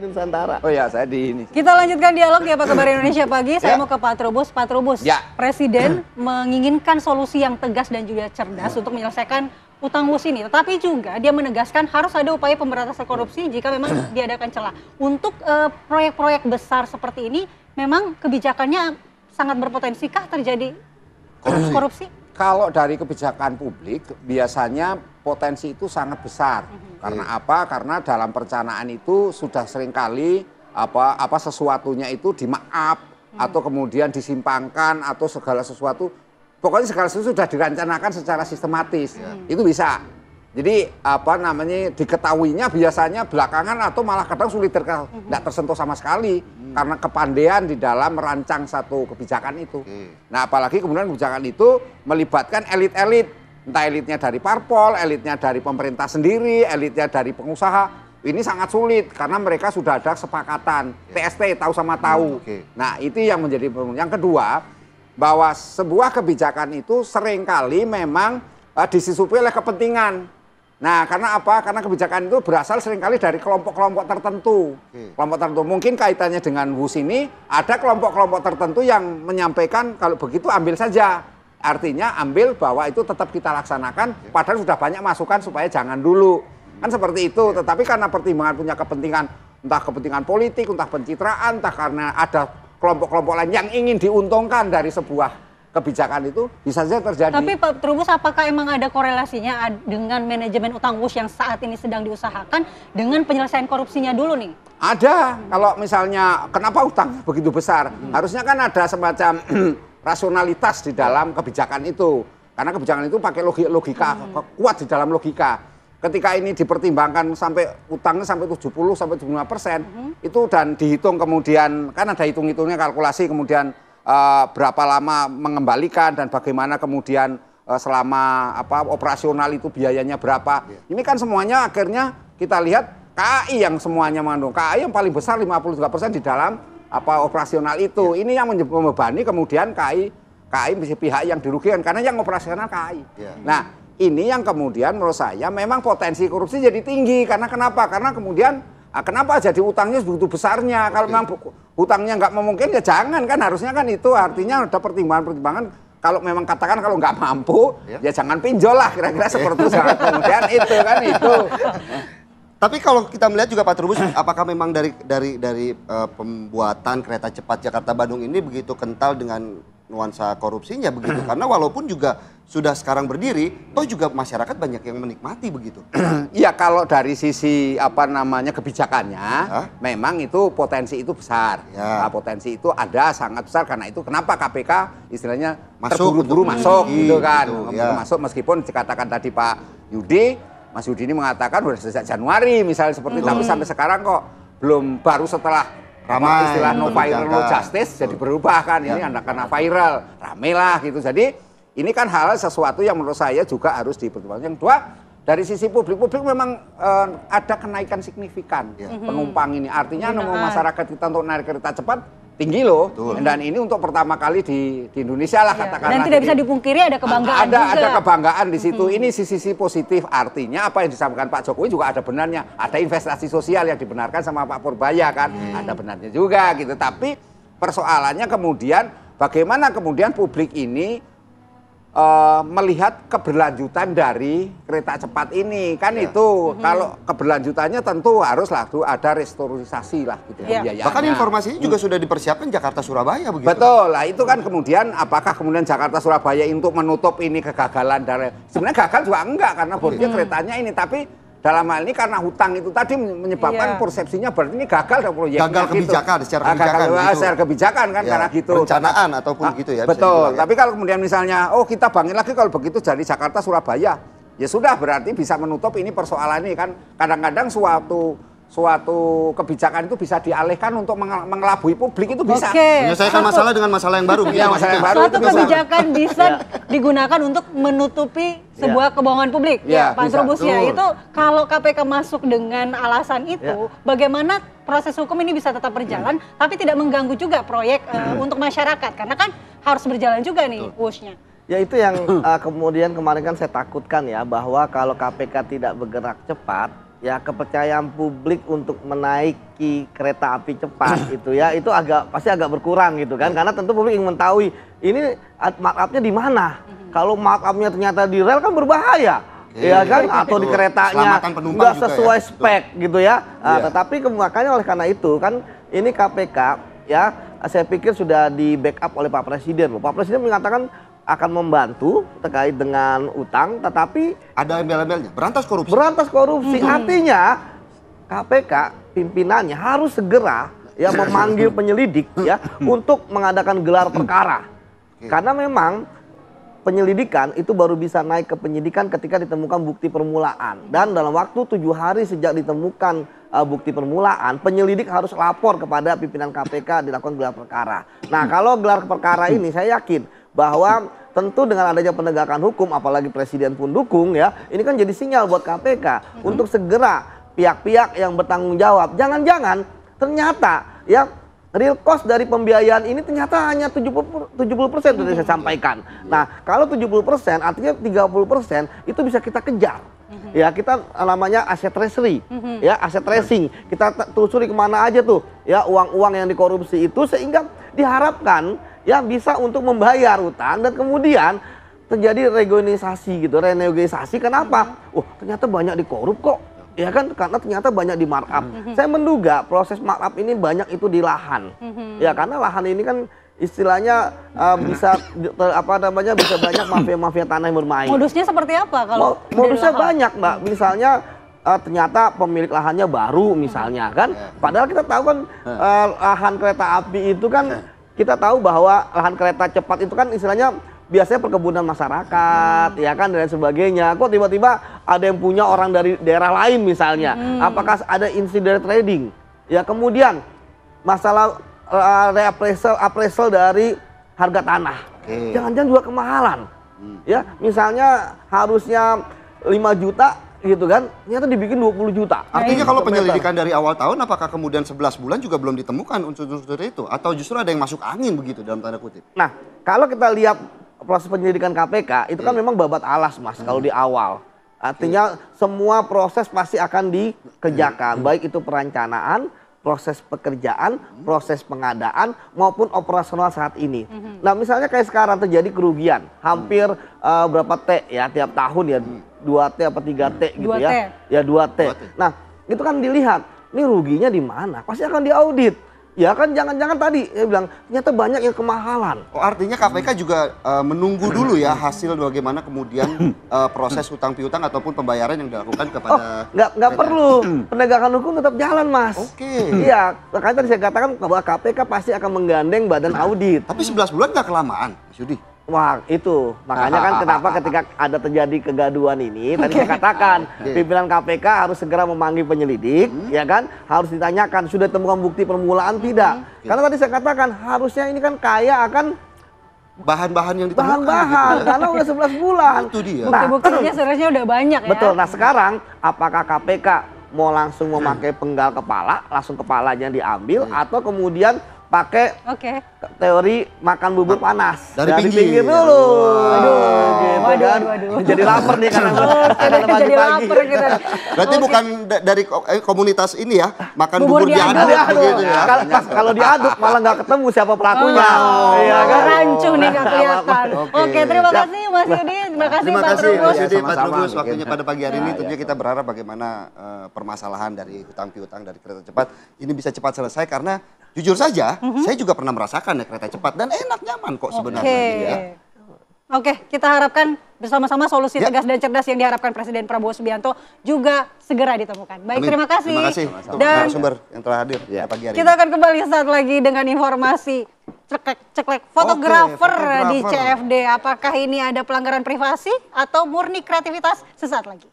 Nusantara. Oh ya, saya di ini. Kita lanjutkan dialog di Apa Kabar Indonesia Pagi. Saya mau ke Pak Trubus. Pak Trubus, Presiden menginginkan solusi yang tegas dan juga cerdas untuk menyelesaikan utang WUS ini. Tetapi juga dia menegaskan harus ada upaya pemberantasan korupsi jika memang diadakan celah. Untuk proyek-proyek besar seperti ini, memang kebijakannya sangat berpotensikah terjadi korupsi? Kalau dari kebijakan publik, biasanya potensi itu sangat besar. Karena apa? Karena dalam perencanaan itu sudah seringkali apa sesuatunya itu dimaaf atau kemudian disimpangkan atau segala sesuatu. Pokoknya segala sesuatu sudah direncanakan secara sistematis. Itu bisa. Jadi diketahuinya biasanya belakangan atau malah kadang sulit tidak tersentuh sama sekali karena kepandaian di dalam merancang satu kebijakan itu. Nah, apalagi kemudian kebijakan itu melibatkan elit-elit, entah elitnya dari parpol, elitnya dari pemerintah sendiri, elitnya dari pengusaha. Ini sangat sulit karena mereka sudah ada kesepakatan TST, tahu sama tahu. Nah, itu yang menjadi yang kedua, bahwa sebuah kebijakan itu seringkali memang disusupi oleh kepentingan. Nah, karena apa? Karena kebijakan itu berasal seringkali dari kelompok-kelompok tertentu. Kelompok tertentu. Mungkin kaitannya dengan WUS ini, ada kelompok-kelompok tertentu yang menyampaikan kalau begitu ambil saja. Artinya ambil bahwa itu tetap kita laksanakan, padahal sudah banyak masukan supaya jangan dulu. Kan seperti itu. Tetapi karena pertimbangan punya kepentingan, entah kepentingan politik, entah pencitraan, entah karena ada kelompok-kelompok lain yang ingin diuntungkan dari sebuah kebijakan itu bisa saja terjadi. Tapi Pak Trubus, apakah emang ada korelasinya dengan manajemen utang WUS yang saat ini sedang diusahakan dengan penyelesaian korupsinya dulu nih? Ada. Kalau misalnya kenapa utang begitu besar? Harusnya kan ada semacam rasionalitas di dalam kebijakan itu. Karena kebijakan itu pakai logika kuat di dalam logika. Ketika ini dipertimbangkan sampai utangnya sampai 70-75%, itu dan dihitung kemudian kan ada hitung-hitungnya kalkulasi kemudian berapa lama mengembalikan dan bagaimana kemudian selama operasional itu biayanya berapa. Ini kan semuanya akhirnya kita lihat KAI yang semuanya mengandung. KAI yang paling besar 53% di dalam operasional itu. Ini yang membebani kemudian KAI pihak yang dirugikan karena yang operasional KAI. Nah, ini yang kemudian menurut saya memang potensi korupsi jadi tinggi karena kenapa? Karena kemudian kenapa jadi utangnya begitu besarnya? Kalau memang hutangnya nggak memungkinkan ya jangan kan, harusnya kan itu artinya ada pertimbangan-pertimbangan kalau memang katakan kalau nggak mampu, ya jangan pinjol lah, kira-kira seperti itu. Kemudian itu kan itu. Tapi kalau kita melihat juga Pak Trubus, apakah memang dari pembuatan kereta cepat Jakarta-Bandung ini begitu kental dengan nuansa korupsinya begitu? Karena walaupun juga sudah sekarang berdiri, toh juga masyarakat banyak yang menikmati begitu. Iya, kalau dari sisi apa namanya kebijakannya, memang itu potensi itu besar. Ya. Nah, potensi itu ada sangat besar, karena itu kenapa KPK istilahnya Masuk, terburu-buru masuk gitu kan. gitu, ya. Masuk meskipun dikatakan tadi Pak Yudi, Mas Yudi ini mengatakan sudah sejak Januari misalnya seperti itu, tapi sampai sekarang kok belum, baru setelah Ramai, istilah no viral no kebijakan. justice jadi berubah kan. Ini karena viral, rame lah gitu. Jadi ini kan hal sesuatu yang menurut saya juga harus dipertimbangkan. Yang kedua, dari sisi publik memang ada kenaikan signifikan penumpang ini. Artinya masyarakat kita untuk naik kereta cepat tinggi loh. Dan ini untuk pertama kali di Indonesia lah katakanlah. Dan tidak bisa dipungkiri ada kebanggaan juga. Ada kebanggaan di situ. Ini sisi positif, artinya apa yang disampaikan Pak Jokowi juga ada benarnya. Ada investasi sosial yang dibenarkan sama Pak Purbaya kan. Ada benarnya juga gitu. Tapi persoalannya kemudian bagaimana kemudian publik ini melihat keberlanjutan dari kereta cepat ini kan itu. Kalau keberlanjutannya tentu haruslah ada restrukturisasi lah gitu biayanya. Bahkan informasinya juga sudah dipersiapkan Jakarta-Surabaya begitu. Betul lah, itu kan kemudian apakah kemudian Jakarta-Surabaya untuk menutup ini kegagalan dari, sebenarnya gagal juga enggak karena bornya keretanya ini, tapi dalam hal ini karena hutang itu tadi menyebabkan persepsinya berarti ini gagal dari proyeknya. Gagal kebijakan, gitu. secara kebijakan gitu. Secara kebijakan kan karena gitu. Perencanaan ataupun gitu ya. Betul, tapi kalau kemudian misalnya, kita bangkit lagi kalau begitu dari Jakarta-Surabaya, ya sudah berarti bisa menutup ini persoalan ini kan. Kadang-kadang suatu kebijakan itu bisa dialihkan untuk mengelabui publik, itu bisa. Menyelesaikan masalah dengan masalah yang baru. Iya, masalah yang baru. Suatu kebijakan bisa digunakan untuk menutupi sebuah kebohongan publik. Ya, Pak Trubus ya. Betul. Itu kalau KPK masuk dengan alasan itu, bagaimana proses hukum ini bisa tetap berjalan, tapi tidak mengganggu juga proyek untuk masyarakat. Karena kan harus berjalan juga nih push-nya. Ya itu yang kemudian kemarin kan saya takutkan ya, bahwa kalau KPK tidak bergerak cepat, ya kepercayaan publik untuk menaiki kereta api cepat itu pasti agak berkurang gitu kan, karena tentu publik ingin mengetahui ini markup-nya di mana. Kalau markup-nya ternyata di rel kan berbahaya, ya kan, atau di keretanya nggak sesuai spek gitu ya. Tetapi makanya oleh karena itu kan ini KPK ya, saya pikir sudah di backup oleh Pak Presiden loh. Pak Presiden mengatakan akan membantu terkait dengan utang, tetapi ada embel-embelnya, berantas korupsi. Berantas korupsi artinya KPK pimpinannya harus segera ya memanggil penyelidik ya untuk mengadakan gelar perkara. Karena memang penyelidikan itu baru bisa naik ke penyidikan ketika ditemukan bukti permulaan, dan dalam waktu 7 hari sejak ditemukan bukti permulaan, penyelidik harus lapor kepada pimpinan KPK dilakukan gelar perkara. Nah, kalau gelar perkara ini saya yakin bahwa tentu dengan adanya penegakan hukum, apalagi Presiden pun dukung ya, ini kan jadi sinyal buat KPK untuk segera pihak-pihak yang bertanggung jawab. Jangan-jangan ternyata ya real cost dari pembiayaan ini ternyata hanya 70% sudah saya sampaikan. Nah, kalau 70% artinya 30% itu bisa kita kejar. Ya, kita namanya aset treasury, ya aset tracing. Kita telusuri kemana aja tuh ya uang-uang yang dikorupsi itu, sehingga diharapkan ya bisa untuk membayar utang dan kemudian terjadi renegosiasi gitu, renegosiasi. Kenapa? Ternyata banyak dikorup kok. Ya kan, karena ternyata banyak di markup. Saya menduga proses markup ini banyak itu di lahan. Ya, karena lahan ini kan istilahnya bisa bisa banyak mafia-mafia tanah yang bermain. Modusnya seperti apa kalau modusnya banyak, Mbak. Misalnya ternyata pemilik lahannya baru misalnya kan. Padahal kita tahu kan lahan kereta api itu kan kita tahu bahwa lahan kereta cepat itu kan istilahnya biasanya perkebunan masyarakat, ya kan, dan sebagainya. Kok tiba-tiba ada yang punya orang dari daerah lain misalnya? Apakah ada insider trading? Ya, kemudian masalah appraisal dari harga tanah. Jangan-jangan juga kemahalan. Ya, misalnya harusnya 5 juta gitu kan, ternyata dibikin 20 juta. Artinya kalau penyelidikan dari awal tahun, apakah kemudian 11 bulan juga belum ditemukan unsur-unsur itu? Atau justru ada yang masuk angin begitu dalam tanda kutip? Nah, kalau kita lihat proses penyelidikan KPK, itu kan memang babat alas, Mas, kalau di awal. Artinya semua proses pasti akan dikerjakan, baik itu perencanaan, proses pekerjaan, proses pengadaan maupun operasional saat ini. Nah, misalnya kayak sekarang terjadi kerugian hampir berapa T ya tiap tahun ya, 2T apa 3T gitu 2T. ya 2T. Nah, itu kan dilihat ini ruginya di mana, pasti akan diaudit. Ya kan, jangan-jangan tadi dia bilang ternyata banyak yang kemahalan. Oh, artinya KPK juga menunggu dulu ya hasil bagaimana kemudian proses hutang piutang ataupun pembayaran yang dilakukan kepada Nggak perlu, penegakan hukum tetap jalan, Mas. Oke. Iya, makanya tadi saya katakan bahwa KPK pasti akan menggandeng badan audit. Tapi 11 bulan nggak kelamaan, Mas Yudi? Wah, itu makanya kan kenapa ketika ada terjadi kegaduhan ini tadi saya katakan pimpinan KPK harus segera memanggil penyelidik, ya kan, harus ditanyakan sudah ditemukan bukti permulaan tidak, karena tadi saya katakan harusnya ini kan kaya akan Bahan-bahan yang ditemukan. bahan-bahan gitu. karena udah 11 bulan. Itu dia. Bukti-buktinya sebenarnya udah banyak ya. Betul. Nah, sekarang apakah KPK mau langsung memakai penggal kepala, langsung kepalanya diambil, atau kemudian pakai Oke. teori makan bubur panas Dari pinggir pinggir. dulu. Waduh, Gitu kan. waduh. Jadi lapar nih karena Jadi pagi-pagi. lapar kita. Berarti bukan dari komunitas ini ya, makan Bubur bubur diaduk. diaduk begitu ya. Kalau diaduk malah nggak ketemu siapa pelakunya. Iya kan? Rancuh nih nggak kelihatan. Oke, terima kasih Mas Yudi. Terima kasih Terima Pak kasih Trubus. Mas Yudi, Pak Sama-sama. Trubus waktunya pada pagi hari ini. Tentunya kita berharap bagaimana permasalahan dari hutang piutang dari kereta cepat ini bisa cepat selesai karena jujur saja saya juga pernah merasakan ya kereta cepat dan enak nyaman kok sebenarnya. Oke. Ya. Oke, kita harapkan bersama-sama solusi tegas dan cerdas yang diharapkan Presiden Prabowo Subianto juga segera ditemukan. Baik, Amin. terima kasih. Terima kasih untuk Dan narasumber yang telah hadir pada pagi hari kita ini. akan kembali saat lagi dengan informasi ceklek fotografer di fotografer. CFD. Apakah ini ada pelanggaran privasi atau murni kreativitas? Sesaat lagi.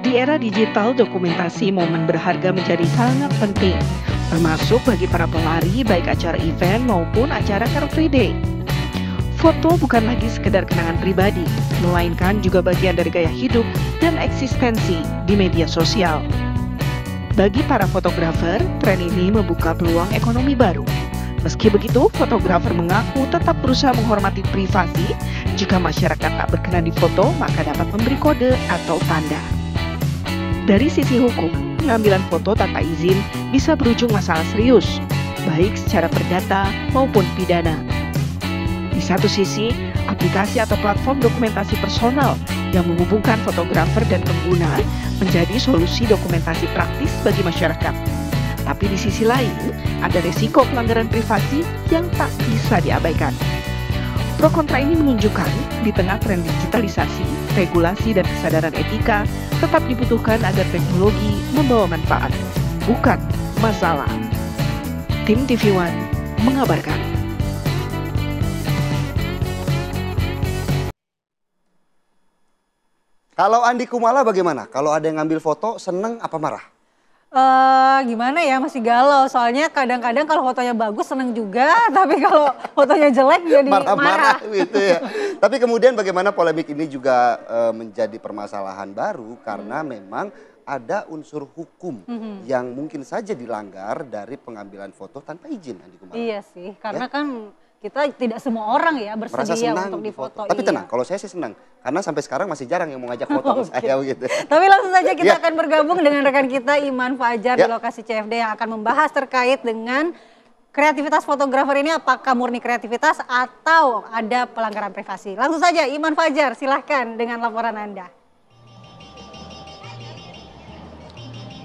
Di era digital, dokumentasi momen berharga menjadi sangat penting, termasuk bagi para pelari baik acara event maupun acara Car Free Day. Foto bukan lagi sekedar kenangan pribadi, melainkan juga bagian dari gaya hidup dan eksistensi di media sosial. Bagi para fotografer, tren ini membuka peluang ekonomi baru. Meski begitu, fotografer mengaku tetap berusaha menghormati privasi. Jika masyarakat tak berkenan difoto, maka dapat memberi kode atau tanda. Dari sisi hukum, pengambilan foto tanpa izin bisa berujung masalah serius, baik secara perdata maupun pidana. Di satu sisi, aplikasi atau platform dokumentasi personal yang menghubungkan fotografer dan pengguna menjadi solusi dokumentasi praktis bagi masyarakat. Tapi di sisi lain, ada resiko pelanggaran privasi yang tak bisa diabaikan. Pro kontra ini menunjukkan di tengah tren digitalisasi, regulasi dan kesadaran etika tetap dibutuhkan agar teknologi membawa manfaat, bukan masalah. Tim TV One mengabarkan. Kalau Andi Kumala bagaimana? Kalau ada yang ngambil foto seneng apa marah? Gimana ya, masih galau. Soalnya kadang-kadang kalau fotonya bagus seneng juga, tapi kalau fotonya jelek jadi marah. Gitu ya. Tapi kemudian bagaimana polemik ini juga menjadi permasalahan baru karena memang ada unsur hukum yang mungkin saja dilanggar dari pengambilan foto tanpa izin, Andi Kumala. Iya sih, karena kan kita tidak semua orang ya Merasa bersedia senang untuk difoto. difoto. Tapi iya. tenang, kalau saya sih senang karena sampai sekarang masih jarang yang mau ngajak foto sama saya gitu. Tapi langsung saja kita Ya. akan bergabung dengan rekan kita Iman Fajar di Ya. lokasi CFD yang akan membahas terkait dengan kreativitas fotografer ini, apakah murni kreativitas atau ada pelanggaran privasi. Langsung saja Iman Fajar, silahkan dengan laporan Anda.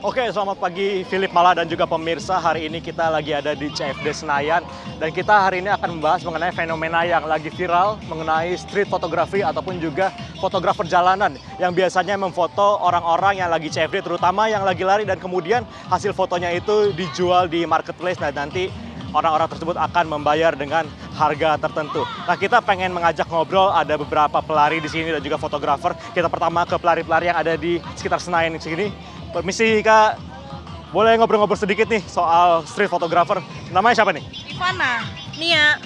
Oke, selamat pagi Philip Mala dan juga pemirsa. Hari ini kita lagi ada di CFD Senayan dan kita hari ini akan membahas mengenai fenomena yang lagi viral mengenai street photography ataupun juga fotografer jalanan yang biasanya memfoto orang-orang yang lagi CFD, terutama yang lagi lari, dan kemudian hasil fotonya itu dijual di marketplace. Nah, nanti orang-orang tersebut akan membayar dengan harga tertentu. Nah, kita pengen mengajak ngobrol, ada beberapa pelari di sini dan juga fotografer. Kita pertama ke pelari-pelari yang ada di sekitar Senayan di sini. Permisi Kak, boleh ngobrol-ngobrol sedikit nih soal street photographer. Namanya siapa nih? Ivana, Nia.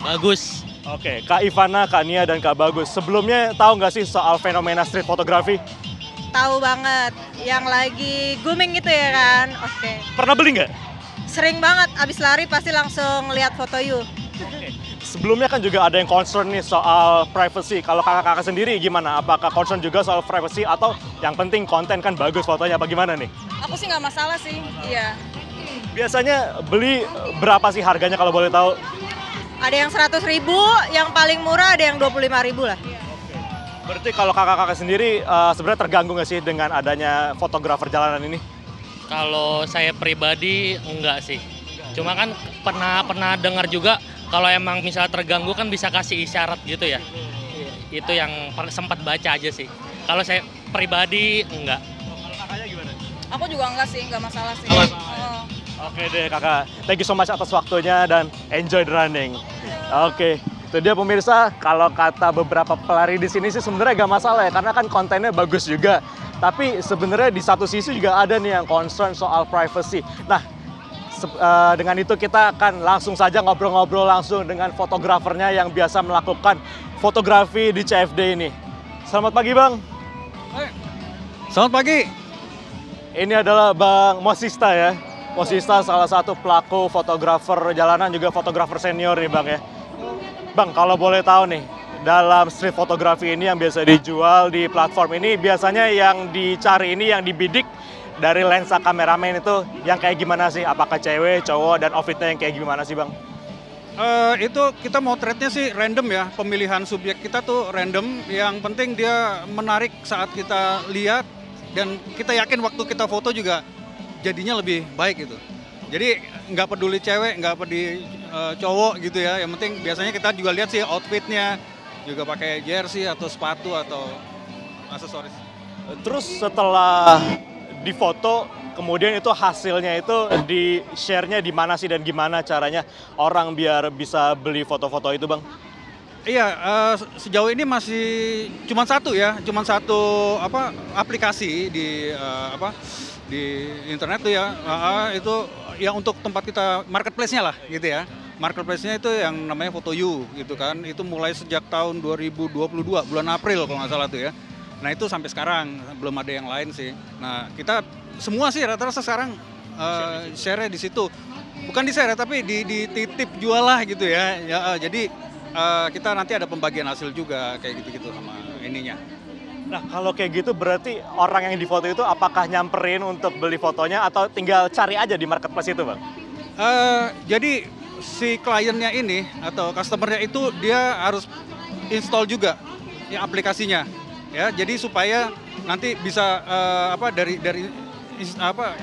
Bagus. Oke, Kak Ivana, Kak Nia, dan Kak Bagus. Sebelumnya tahu nggak sih soal fenomena street photography? Tahu banget, yang lagi booming gitu ya kan? Oke. Pernah beli nggak? Sering banget, abis lari pasti langsung lihat foto you. Sebelumnya kan juga ada yang concern nih soal privacy. Kalau kakak-kakak sendiri gimana? Apakah concern juga soal privacy atau yang penting konten kan bagus fotonya apa gimana nih? Aku sih nggak masalah sih, iya. Biasanya beli berapa sih harganya kalau boleh tahu? Ada yang 100.000, yang paling murah ada yang 25.000 lah. Berarti kalau kakak-kakak sendiri sebenarnya terganggu nggak sih dengan adanya fotografer jalanan ini? Kalau saya pribadi enggak sih. Cuma kan pernah dengar juga kalau emang misalnya terganggu kan bisa kasih isyarat gitu ya. Itu yang sempat baca aja sih. Kalau saya pribadi enggak. Kalau kakaknya gimana? Aku juga enggak sih, nggak masalah sih. Oke deh kakak, thank you so much atas waktunya dan enjoy the running. Oke, itu dia pemirsa. Kalau kata beberapa pelari di sini sih sebenarnya gak masalah ya, karena kan kontennya bagus juga. Tapi sebenarnya di satu sisi juga ada nih yang concern soal privacy. Nah, dengan itu kita akan langsung saja ngobrol-ngobrol langsung dengan fotografernya yang biasa melakukan fotografi di CFD ini. Selamat pagi Bang. Selamat pagi. Ini adalah Bang Mosista ya. Mosista salah satu pelaku fotografer jalanan, juga fotografer senior nih Bang ya. Bang, kalau boleh tahu nih, dalam street fotografi ini yang biasa dijual di platform ini, biasanya yang dicari ini, yang dibidik dari lensa kameramen itu yang kayak gimana sih? Apakah cewek, cowok, dan outfitnya yang kayak gimana sih Bang? Itu kita motretnya sih random ya, pemilihan subjek kita tuh random. Yang penting dia menarik saat kita lihat, dan kita yakin waktu kita foto juga jadinya lebih baik gitu. Jadi nggak peduli cewek, nggak peduli cowok gitu ya. Yang penting biasanya kita juga lihat sih outfitnya, juga pakai jersey atau sepatu atau aksesoris. Terus setelah difoto, kemudian itu hasilnya itu di-share-nya di mana sih dan gimana caranya orang biar bisa beli foto-foto itu Bang? Iya, sejauh ini masih cuma satu ya, cuma satu aplikasi di di internet tuh ya, itu yang untuk tempat kita marketplace-nya lah gitu ya. Marketplace-nya itu yang namanya Foto-You gitu kan, itu mulai sejak tahun 2022, bulan April kalau nggak salah tuh ya. Nah itu sampai sekarang, belum ada yang lain sih. Nah kita semua sih rata-rata sekarang share-nya di situ. Bukan di share tapi dititip jual lah gitu ya. Jadi kita nanti ada pembagian hasil juga kayak gitu-gitu sama ininya. Nah kalau kayak gitu berarti orang yang difoto itu apakah nyamperin untuk beli fotonya atau tinggal cari aja di marketplace itu Bang? Jadi si kliennya ini atau customernya itu dia harus install juga ya aplikasinya ya. Jadi supaya nanti bisa dari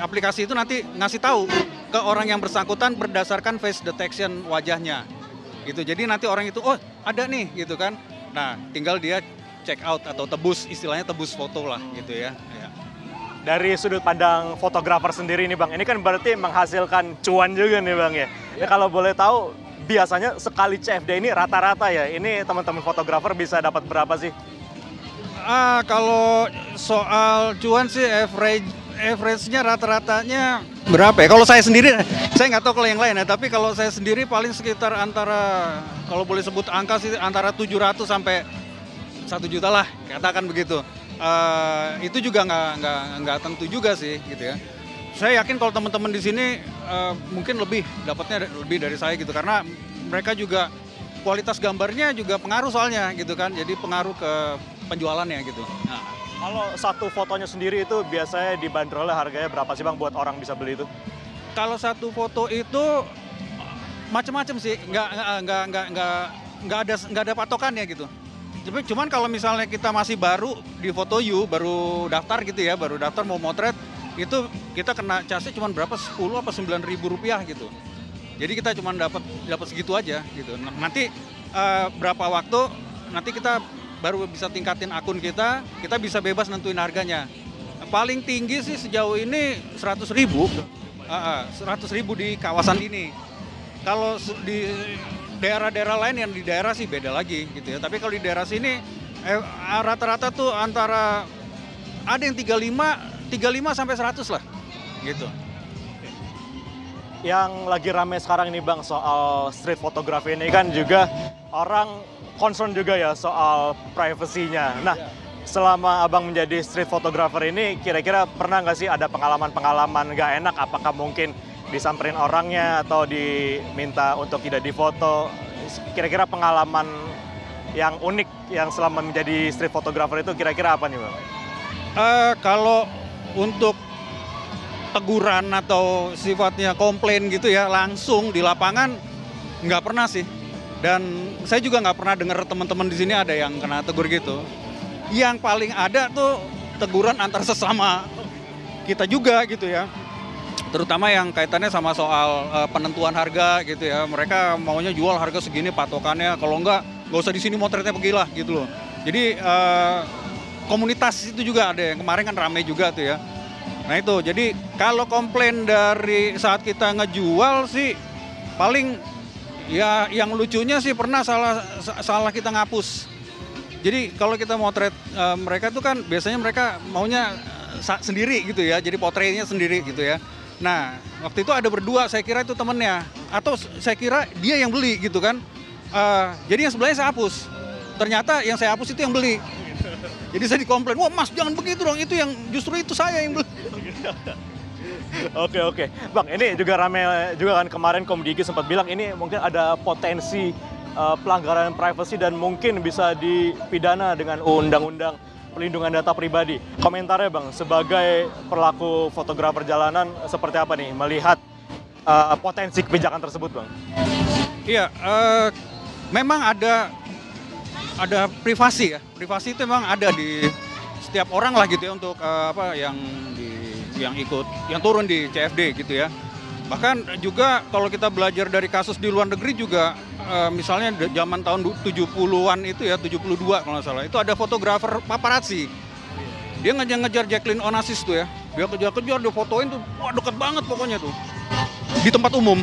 aplikasi itu nanti ngasih tahu ke orang yang bersangkutan berdasarkan face detection wajahnya gitu. Jadi nanti orang itu oh ada nih gitu kan. Nah tinggal dia check out atau tebus, istilahnya tebus foto lah gitu ya. Dari sudut pandang fotografer sendiri nih Bang, ini kan berarti menghasilkan cuan juga nih Bang ya. Ya kalau boleh tahu biasanya sekali CFD ini rata-rata ya, ini teman-teman fotografer bisa dapat berapa sih? Kalau soal cuan sih average-nya rata-ratanya berapa ya? Kalau saya sendiri, saya nggak tahu kalau yang lain ya, tapi kalau saya sendiri paling sekitar antara, kalau boleh sebut angka sih antara 700 sampai 1 juta lah, katakan begitu. Itu juga nggak tentu juga sih gitu ya. Saya yakin kalau teman-teman di sini mungkin dapatnya lebih dari saya gitu, karena mereka juga kualitas gambarnya juga pengaruh soalnya gitu kan, jadi pengaruh ke penjualannya gitu. Nah. Kalau satu fotonya sendiri itu biasanya dibanderolnya harganya berapa sih Bang buat orang bisa beli itu? Kalau satu foto itu macam-macam sih, nggak ada patokannya gitu. Cuman kalau misalnya kita masih baru di Foto-You, baru daftar gitu ya, baru daftar mau motret, itu kita kena casnya cuma berapa, 10 apa 9 ribu rupiah gitu. Jadi kita cuma dapat segitu aja gitu. Nanti berapa waktu, nanti kita baru bisa tingkatin akun kita bisa bebas nentuin harganya. Paling tinggi sih sejauh ini 100 ribu di kawasan ini. Kalau daerah-daerah lain yang di daerah sih beda lagi gitu ya. Tapi kalau di daerah sini rata-rata tuh antara ada yang 35 sampai 100 lah gitu. Yang lagi rame sekarang ini Bang soal street photography ini kan juga orang concern juga ya soal privasinya. Nah, selama Abang menjadi street photographer ini kira-kira pernah nggak sih ada pengalaman-pengalaman nggak enak? Apakah mungkin disamperin orangnya atau diminta untuk tidak difoto? Kira-kira pengalaman yang unik yang selama menjadi street photographer itu kira-kira apa nih Bang? Kalau untuk teguran atau sifatnya komplain gitu ya langsung di lapangan nggak pernah sih. Dan saya juga nggak pernah dengar teman-teman di sini ada yang kena tegur gitu. Yang paling ada tuh teguran antar sesama kita juga gitu ya. Terutama yang kaitannya sama soal penentuan harga gitu ya. Mereka maunya jual harga segini patokannya, kalau nggak usah di sini motretnya pergilah gitu loh. Jadi komunitas itu juga ada yang kemarin kan ramai juga tuh ya. Nah itu, jadi kalau komplain dari saat kita ngejual sih paling ya yang lucunya sih pernah salah kita ngapus. Jadi kalau kita motret mereka tuh kan biasanya mereka maunya sendiri gitu ya, jadi potretnya sendiri gitu ya. Nah waktu itu ada berdua, saya kira itu temennya, atau saya kira dia yang beli gitu kan. Jadi yang sebelahnya saya hapus, ternyata yang saya hapus itu yang beli. Jadi saya dikomplain, wah Mas jangan begitu dong, itu yang justru itu saya yang beli. Oke. Bang, ini juga rame juga kan kemarin Komdigi sempat bilang ini mungkin ada potensi pelanggaran privasi dan mungkin bisa dipidana dengan undang-undang pelindungan data pribadi. Komentarnya Bang, sebagai pelaku fotografer jalanan seperti apa nih melihat potensi kebijakan tersebut Bang? Iya, memang ada privasi ya. Privasi itu memang ada di setiap orang lah gitu ya untuk yang turun di CFD gitu ya. Bahkan juga kalau kita belajar dari kasus di luar negeri juga misalnya zaman tahun 70-an itu ya, 72 kalau nggak salah. Itu ada fotografer paparazzi. Dia ngejar Jacqueline Onassis tuh ya. Dia kejar-kejar, dia fotoin tuh, wah deket banget pokoknya tuh. Di tempat umum.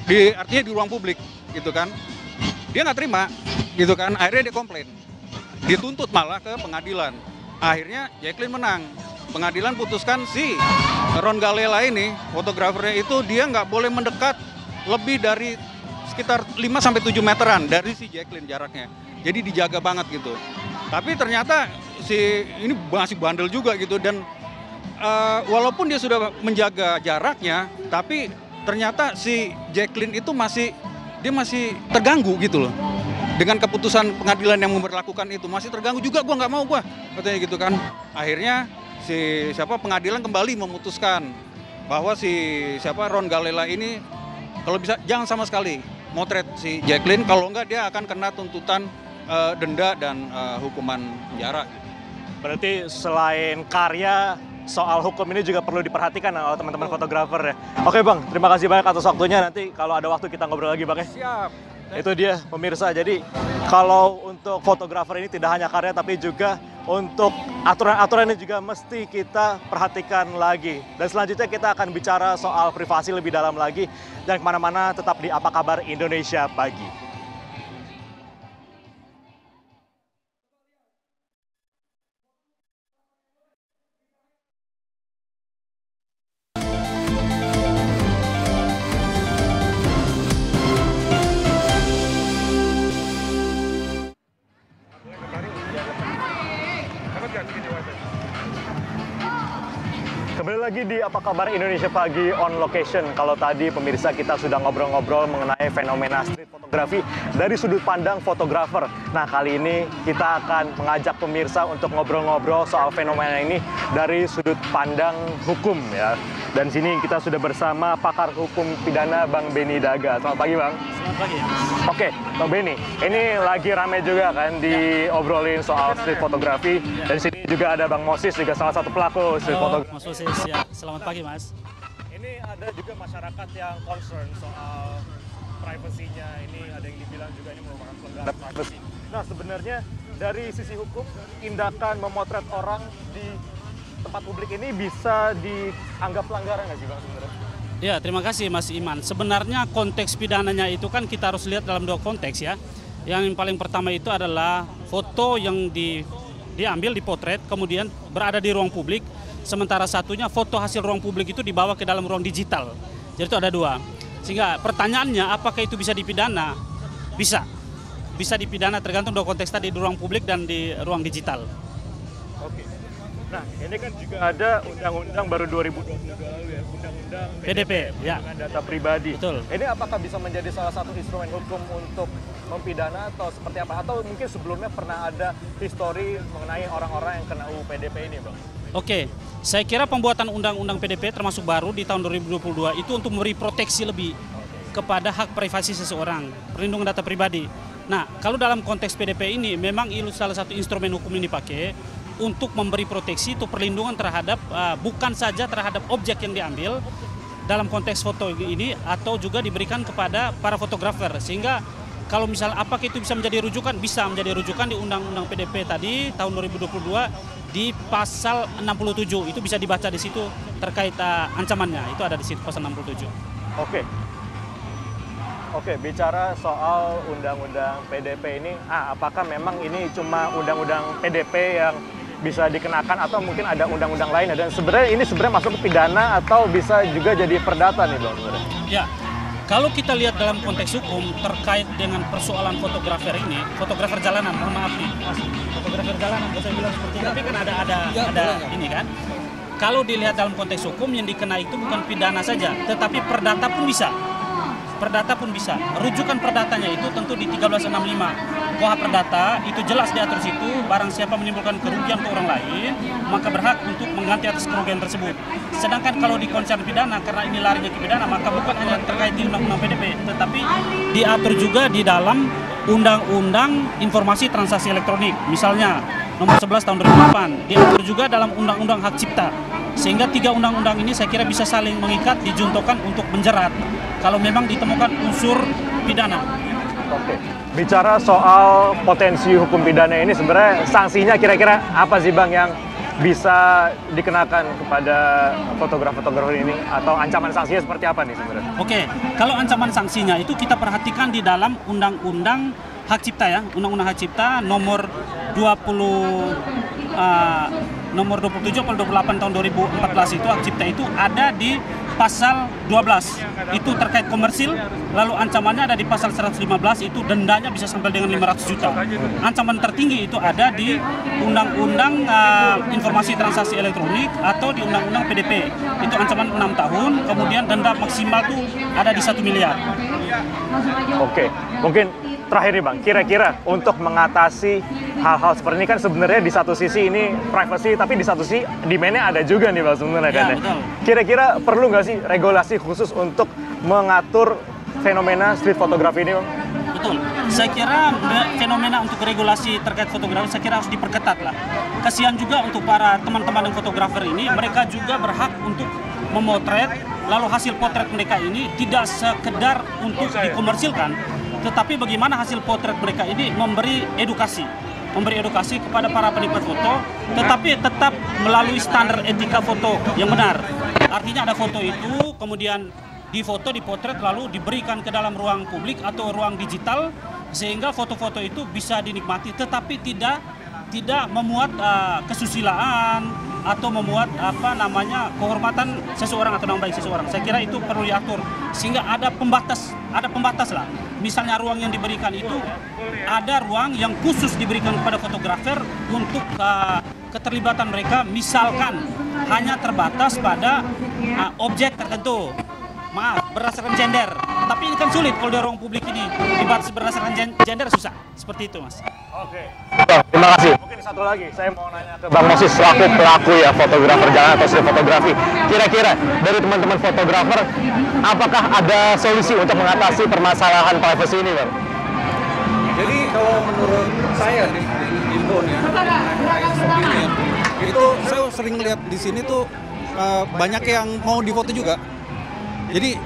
Artinya di ruang publik gitu kan. Dia nggak terima gitu kan, akhirnya dia komplain. Dituntut malah ke pengadilan. Akhirnya Jacqueline menang. Pengadilan putuskan si Ron Gallela ini, fotografernya itu dia nggak boleh mendekat lebih dari sekitar 5-7 meteran dari si Jacqueline jaraknya. Jadi dijaga banget gitu. Tapi ternyata si ini masih bandel juga gitu dan walaupun dia sudah menjaga jaraknya, tapi ternyata si Jacqueline itu masih terganggu gitu loh. Dengan keputusan pengadilan yang memberlakukan itu masih terganggu juga, gua nggak mau gua katanya gitu kan. Akhirnya pengadilan kembali memutuskan bahwa Ron Gallela ini kalau bisa jangan sama sekali motret si Jacqueline, kalau enggak dia akan kena tuntutan denda dan hukuman penjara. Berarti selain karya, soal hukum ini juga perlu diperhatikan oleh teman-teman fotografer ya. Oke Bang, terima kasih banyak atas waktunya. Nanti kalau ada waktu kita ngobrol lagi Bang ya. Siap. Itu dia pemirsa, jadi kalau untuk fotografer ini tidak hanya karya tapi juga untuk aturan-aturan ini juga mesti kita perhatikan lagi. Dan selanjutnya kita akan bicara soal privasi lebih dalam lagi. Dan kemana-mana tetap di Apa Kabar Indonesia Pagi. Kembali lagi di Apa Kabar Indonesia Pagi on location. Kalau tadi pemirsa kita sudah ngobrol-ngobrol mengenai fenomena street fotografi dari sudut pandang fotografer. Nah kali ini kita akan mengajak pemirsa untuk ngobrol-ngobrol soal fenomena ini dari sudut pandang hukum ya. Dan sini kita sudah bersama pakar hukum pidana Bang Benny Daga. Selamat pagi Bang. Selamat pagi ya. Oke Bang Benny, ini lagi rame juga kan diobrolin soal street fotografi. Dan sini juga ada Bang Moses, juga salah satu pelaku street fotografi. Mas Moses, ya. Selamat pagi Mas. Ini ada juga masyarakat yang concern soal privasinya. Ini ada yang dibilang juga ini merupakan pelanggaran privasi. Nah sebenarnya dari sisi hukum, tindakan memotret orang di tempat publik ini bisa dianggap pelanggaran nggak sih Bang sebenarnya? Ya, terima kasih Mas Iman. Sebenarnya konteks pidananya itu kan kita harus lihat dalam 2 konteks ya. Yang paling pertama itu adalah foto yang diambil, dipotret, kemudian berada di ruang publik. Sementara satunya foto hasil ruang publik itu dibawa ke dalam ruang digital. Jadi itu ada 2. Sehingga pertanyaannya apakah itu bisa dipidana? Bisa. Bisa dipidana tergantung 2 konteks tadi, di ruang publik dan di ruang digital. Oke. Nah, ini kan juga ada undang-undang baru 2022 lalu ya, undang-undang PDP, ya. dengan data pribadi. Betul. Ini apakah bisa menjadi salah satu instrumen hukum untuk mempidana atau seperti apa? Atau mungkin sebelumnya pernah ada histori mengenai orang-orang yang kena UU PDP ini, Bang? Oke, saya kira pembuatan undang-undang PDP termasuk baru di tahun 2022 itu untuk memberi proteksi lebih kepada hak privasi seseorang, perlindungan data pribadi. Nah, kalau dalam konteks PDP ini memang salah satu instrumen hukum yang dipakai untuk memberi proteksi itu perlindungan terhadap bukan saja terhadap objek yang diambil dalam konteks foto ini, atau juga diberikan kepada para fotografer. Sehingga kalau misalnya apakah itu bisa menjadi rujukan? Bisa menjadi rujukan di Undang-Undang PDP tadi tahun 2022 di pasal 67. Itu bisa dibaca di situ terkait ancamannya. Itu ada di situ pasal 67. Oke, bicara soal Undang-Undang PDP ini, apakah memang ini cuma Undang-Undang PDP yang bisa dikenakan atau mungkin ada undang-undang lain? Dan sebenarnya ini masuk ke pidana atau bisa juga jadi perdata nih, Bang? Ya, kalau kita lihat dalam konteks hukum terkait dengan persoalan fotografer ini, fotografer jalanan, mohon maaf nih, fotografer jalanan, saya bilang seperti itu, tapi kan ada ini kan. Kalau dilihat dalam konteks hukum yang dikenai itu bukan pidana saja, tetapi perdata pun bisa. Perdata pun bisa. Rujukan perdatanya itu tentu di 1365. KUH Perdata itu jelas diatur situ, barang siapa menimbulkan kerugian ke orang lain, maka berhak untuk mengganti atas kerugian tersebut. Sedangkan kalau di konsen pidana, karena ini larinya ke pidana, maka bukan hanya terkait di Undang-Undang PDP, tetapi diatur juga di dalam Undang-Undang Informasi Transaksi Elektronik. Misalnya nomor 11 tahun 2008, diatur juga dalam Undang-Undang Hak Cipta. Sehingga 3 undang-undang ini saya kira bisa saling mengikat, dijuntokan untuk menjerat kalau memang ditemukan unsur pidana. Oke, bicara soal potensi hukum pidana ini, sebenarnya sanksinya kira-kira apa sih, Bang, yang bisa dikenakan kepada fotografer ini, atau ancaman sanksinya seperti apa nih sebenarnya? Oke, kalau ancaman sanksinya itu kita perhatikan di dalam Undang-Undang Hak Cipta ya, Undang-Undang Hak Cipta nomor 27 atau 28 tahun 2014 itu hak cipta itu ada di pasal 12 itu terkait komersil, lalu ancamannya ada di pasal 115 itu dendanya bisa sampai dengan 500 juta. Ancaman tertinggi itu ada di Undang-Undang Informasi Transaksi Elektronik atau di Undang-Undang PDP itu ancaman 6 tahun, kemudian denda maksimal itu ada di 1 miliar. Oke, mungkin terakhir nih, Bang, kira-kira untuk mengatasi hal-hal seperti ini kan sebenarnya di satu sisi ini privacy, tapi di satu sisi demand-nya ada juga nih, Bang, sebenarnya kan ya. Kira-kira perlu nggak sih regulasi khusus untuk mengatur fenomena street photography ini, Bang? Betul. Saya kira fenomena untuk regulasi terkait fotografi saya kira harus diperketat lah. Kasihan juga untuk para teman-teman yang fotografer ini, mereka juga berhak untuk memotret, lalu hasil potret mereka ini tidak sekedar untuk dikomersilkan, tetapi bagaimana hasil potret mereka ini memberi edukasi kepada para penikmat foto, tetapi tetap melalui standar etika foto yang benar. Artinya ada foto itu, kemudian difoto, dipotret, lalu diberikan ke dalam ruang publik atau ruang digital, sehingga foto-foto itu bisa dinikmati, tetapi tidak memuat kesusilaan atau memuat kehormatan seseorang atau nama baik seseorang. Saya kira itu perlu diatur sehingga ada pembatas lah. Misalnya ruang yang diberikan itu ada ruang yang khusus diberikan kepada fotografer untuk keterlibatan mereka, misalkan hanya terbatas pada objek tertentu. Maaf, berdasarkan gender. Tapi ini kan sulit kalau di ruang publik ini dibatasi berdasarkan gender, susah. Seperti itu, Mas. Oke. Terima kasih. Mungkin satu lagi, saya mau nanya ke Bang Moses selaku pelaku ya fotografer jalanan atau street fotografi. Kira-kira dari teman-teman fotografer, apakah ada solusi untuk mengatasi permasalahan privacy ini, Bang? Jadi kalau menurut saya di Indonesia itu saya sering lihat di sini tuh banyak yang mau difoto juga. Jadi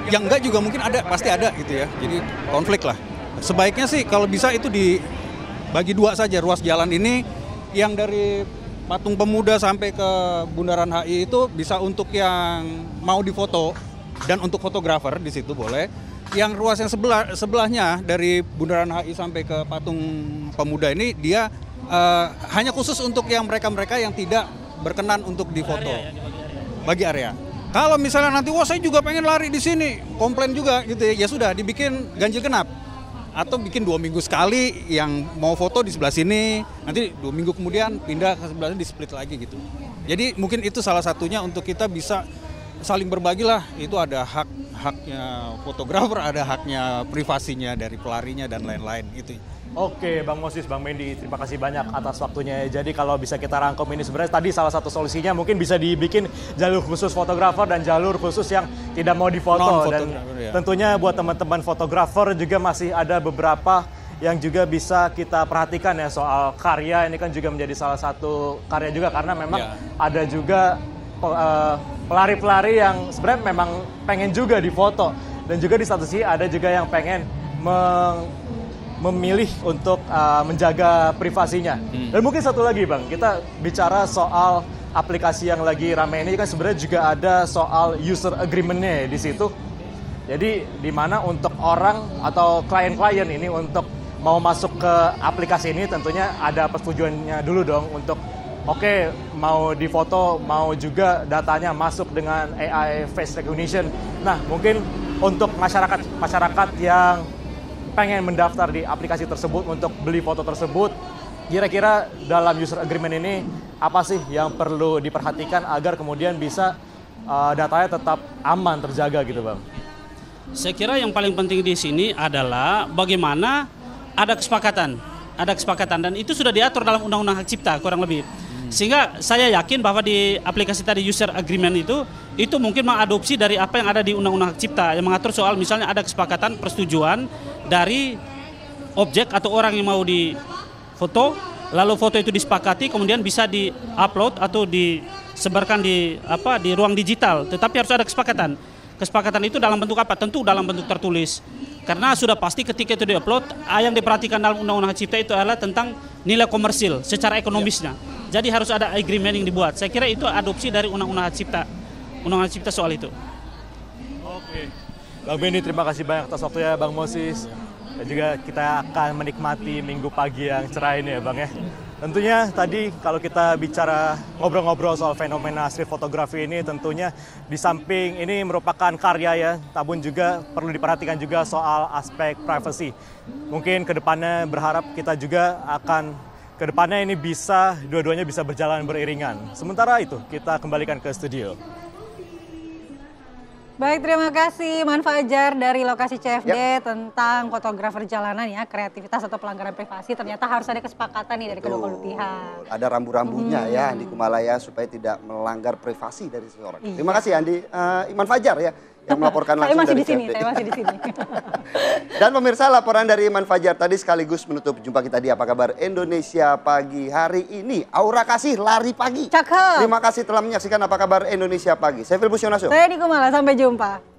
yang enggak juga mungkin ada, pasti ada gitu ya. Jadi konflik lah. Sebaiknya sih kalau bisa itu dibagi 2 saja ruas jalan ini, yang dari Patung Pemuda sampai ke Bundaran HI itu bisa untuk yang mau difoto dan untuk fotografer di situ boleh. Yang ruas yang sebelahnya dari Bundaran HI sampai ke Patung Pemuda ini dia hanya khusus untuk yang mereka-mereka yang tidak berkenan untuk difoto. Bagi area. Kalau misalnya nanti, wah saya juga pengen lari di sini, komplain juga gitu ya sudah dibikin ganjil genap. Atau bikin 2 minggu sekali yang mau foto di sebelah sini, nanti 2 minggu kemudian pindah ke sebelah sini, di split lagi gitu. Jadi mungkin itu salah satunya untuk kita bisa saling berbagi lah. Itu ada haknya fotografer, ada haknya privasinya dari pelarinya dan lain-lain gitu. Oke, Bang Moses, Bang Mendy, terima kasih banyak atas waktunya. Jadi kalau bisa kita rangkum ini sebenarnya tadi salah satu solusinya mungkin bisa dibikin jalur khusus fotografer dan jalur khusus yang tidak mau difoto. Dan tentunya buat teman-teman fotografer juga masih ada beberapa yang juga bisa kita perhatikan ya soal karya. Ini kan juga menjadi salah satu karya juga karena memang ada juga pelari-pelari yang sebenarnya memang pengen juga difoto. Dan juga di satu sisi ada juga yang pengen memilih untuk menjaga privasinya. Dan mungkin satu lagi Bang, kita bicara soal aplikasi yang lagi ramai ini kan sebenarnya juga ada soal user agreement-nya di situ. Jadi di mana untuk orang atau klien-klien ini untuk mau masuk ke aplikasi ini tentunya ada persetujuannya dulu dong untuk oke, mau difoto, mau juga datanya masuk dengan AI face recognition. Nah, mungkin untuk masyarakat yang pengen mendaftar di aplikasi tersebut untuk beli foto tersebut, kira-kira dalam user agreement ini apa sih yang perlu diperhatikan agar kemudian bisa datanya tetap aman, terjaga gitu Bang? Saya kira yang paling penting di sini adalah bagaimana ada kesepakatan dan itu sudah diatur dalam Undang-Undang Hak Cipta kurang lebih. Sehingga saya yakin bahwa di aplikasi tadi user agreement itu mungkin mengadopsi dari apa yang ada di Undang-Undang Hak Cipta yang mengatur soal misalnya ada kesepakatan persetujuan dari objek atau orang yang mau difoto, lalu foto itu disepakati kemudian bisa di-upload atau disebarkan di ruang digital. Tetapi harus ada kesepakatan. Kesepakatan itu dalam bentuk apa? Tentu dalam bentuk tertulis. Karena sudah pasti ketika itu di-upload, yang diperhatikan dalam Undang-Undang Hak Cipta itu adalah tentang nilai komersil secara ekonomisnya. Jadi harus ada agreement yang dibuat. Saya kira itu adopsi dari Undang-Undang Hak Cipta. Undang-Undang Hak Cipta soal itu. Oke. Bang Benny, terima kasih banyak atas waktunya Bang Moses. Dan juga kita akan menikmati minggu pagi yang cerah ini ya Bang ya. Tentunya tadi kalau kita bicara ngobrol-ngobrol soal fenomena street photography ini tentunya di samping ini merupakan karya ya, namun juga perlu diperhatikan juga soal aspek privacy. Mungkin kedepannya berharap kita juga akan kedepannya ini bisa dua-duanya bisa berjalan beriringan. Sementara itu kita kembalikan ke studio. Baik, terima kasih Man Fajar dari lokasi CFD tentang fotografer jalanan ya, kreativitas atau pelanggaran privasi. Ternyata harus ada kesepakatan nih dari kedua pihak. Ada rambu-rambunya ya Andi Kumalaya supaya tidak melanggar privasi dari seseorang. Terima kasih Andi. Iman Fajar ya yang melaporkan langsung dari CFD. Saya masih di sini. Dan pemirsa, laporan dari Iman Fajar tadi sekaligus menutup jumpa kita di Apa Kabar Indonesia pagi hari ini. Aura kasih lari pagi. Cakep. Terima kasih telah menyaksikan Apa Kabar Indonesia pagi. Saya Filbus Yonaso. Saya Adi Kumala, sampai jumpa.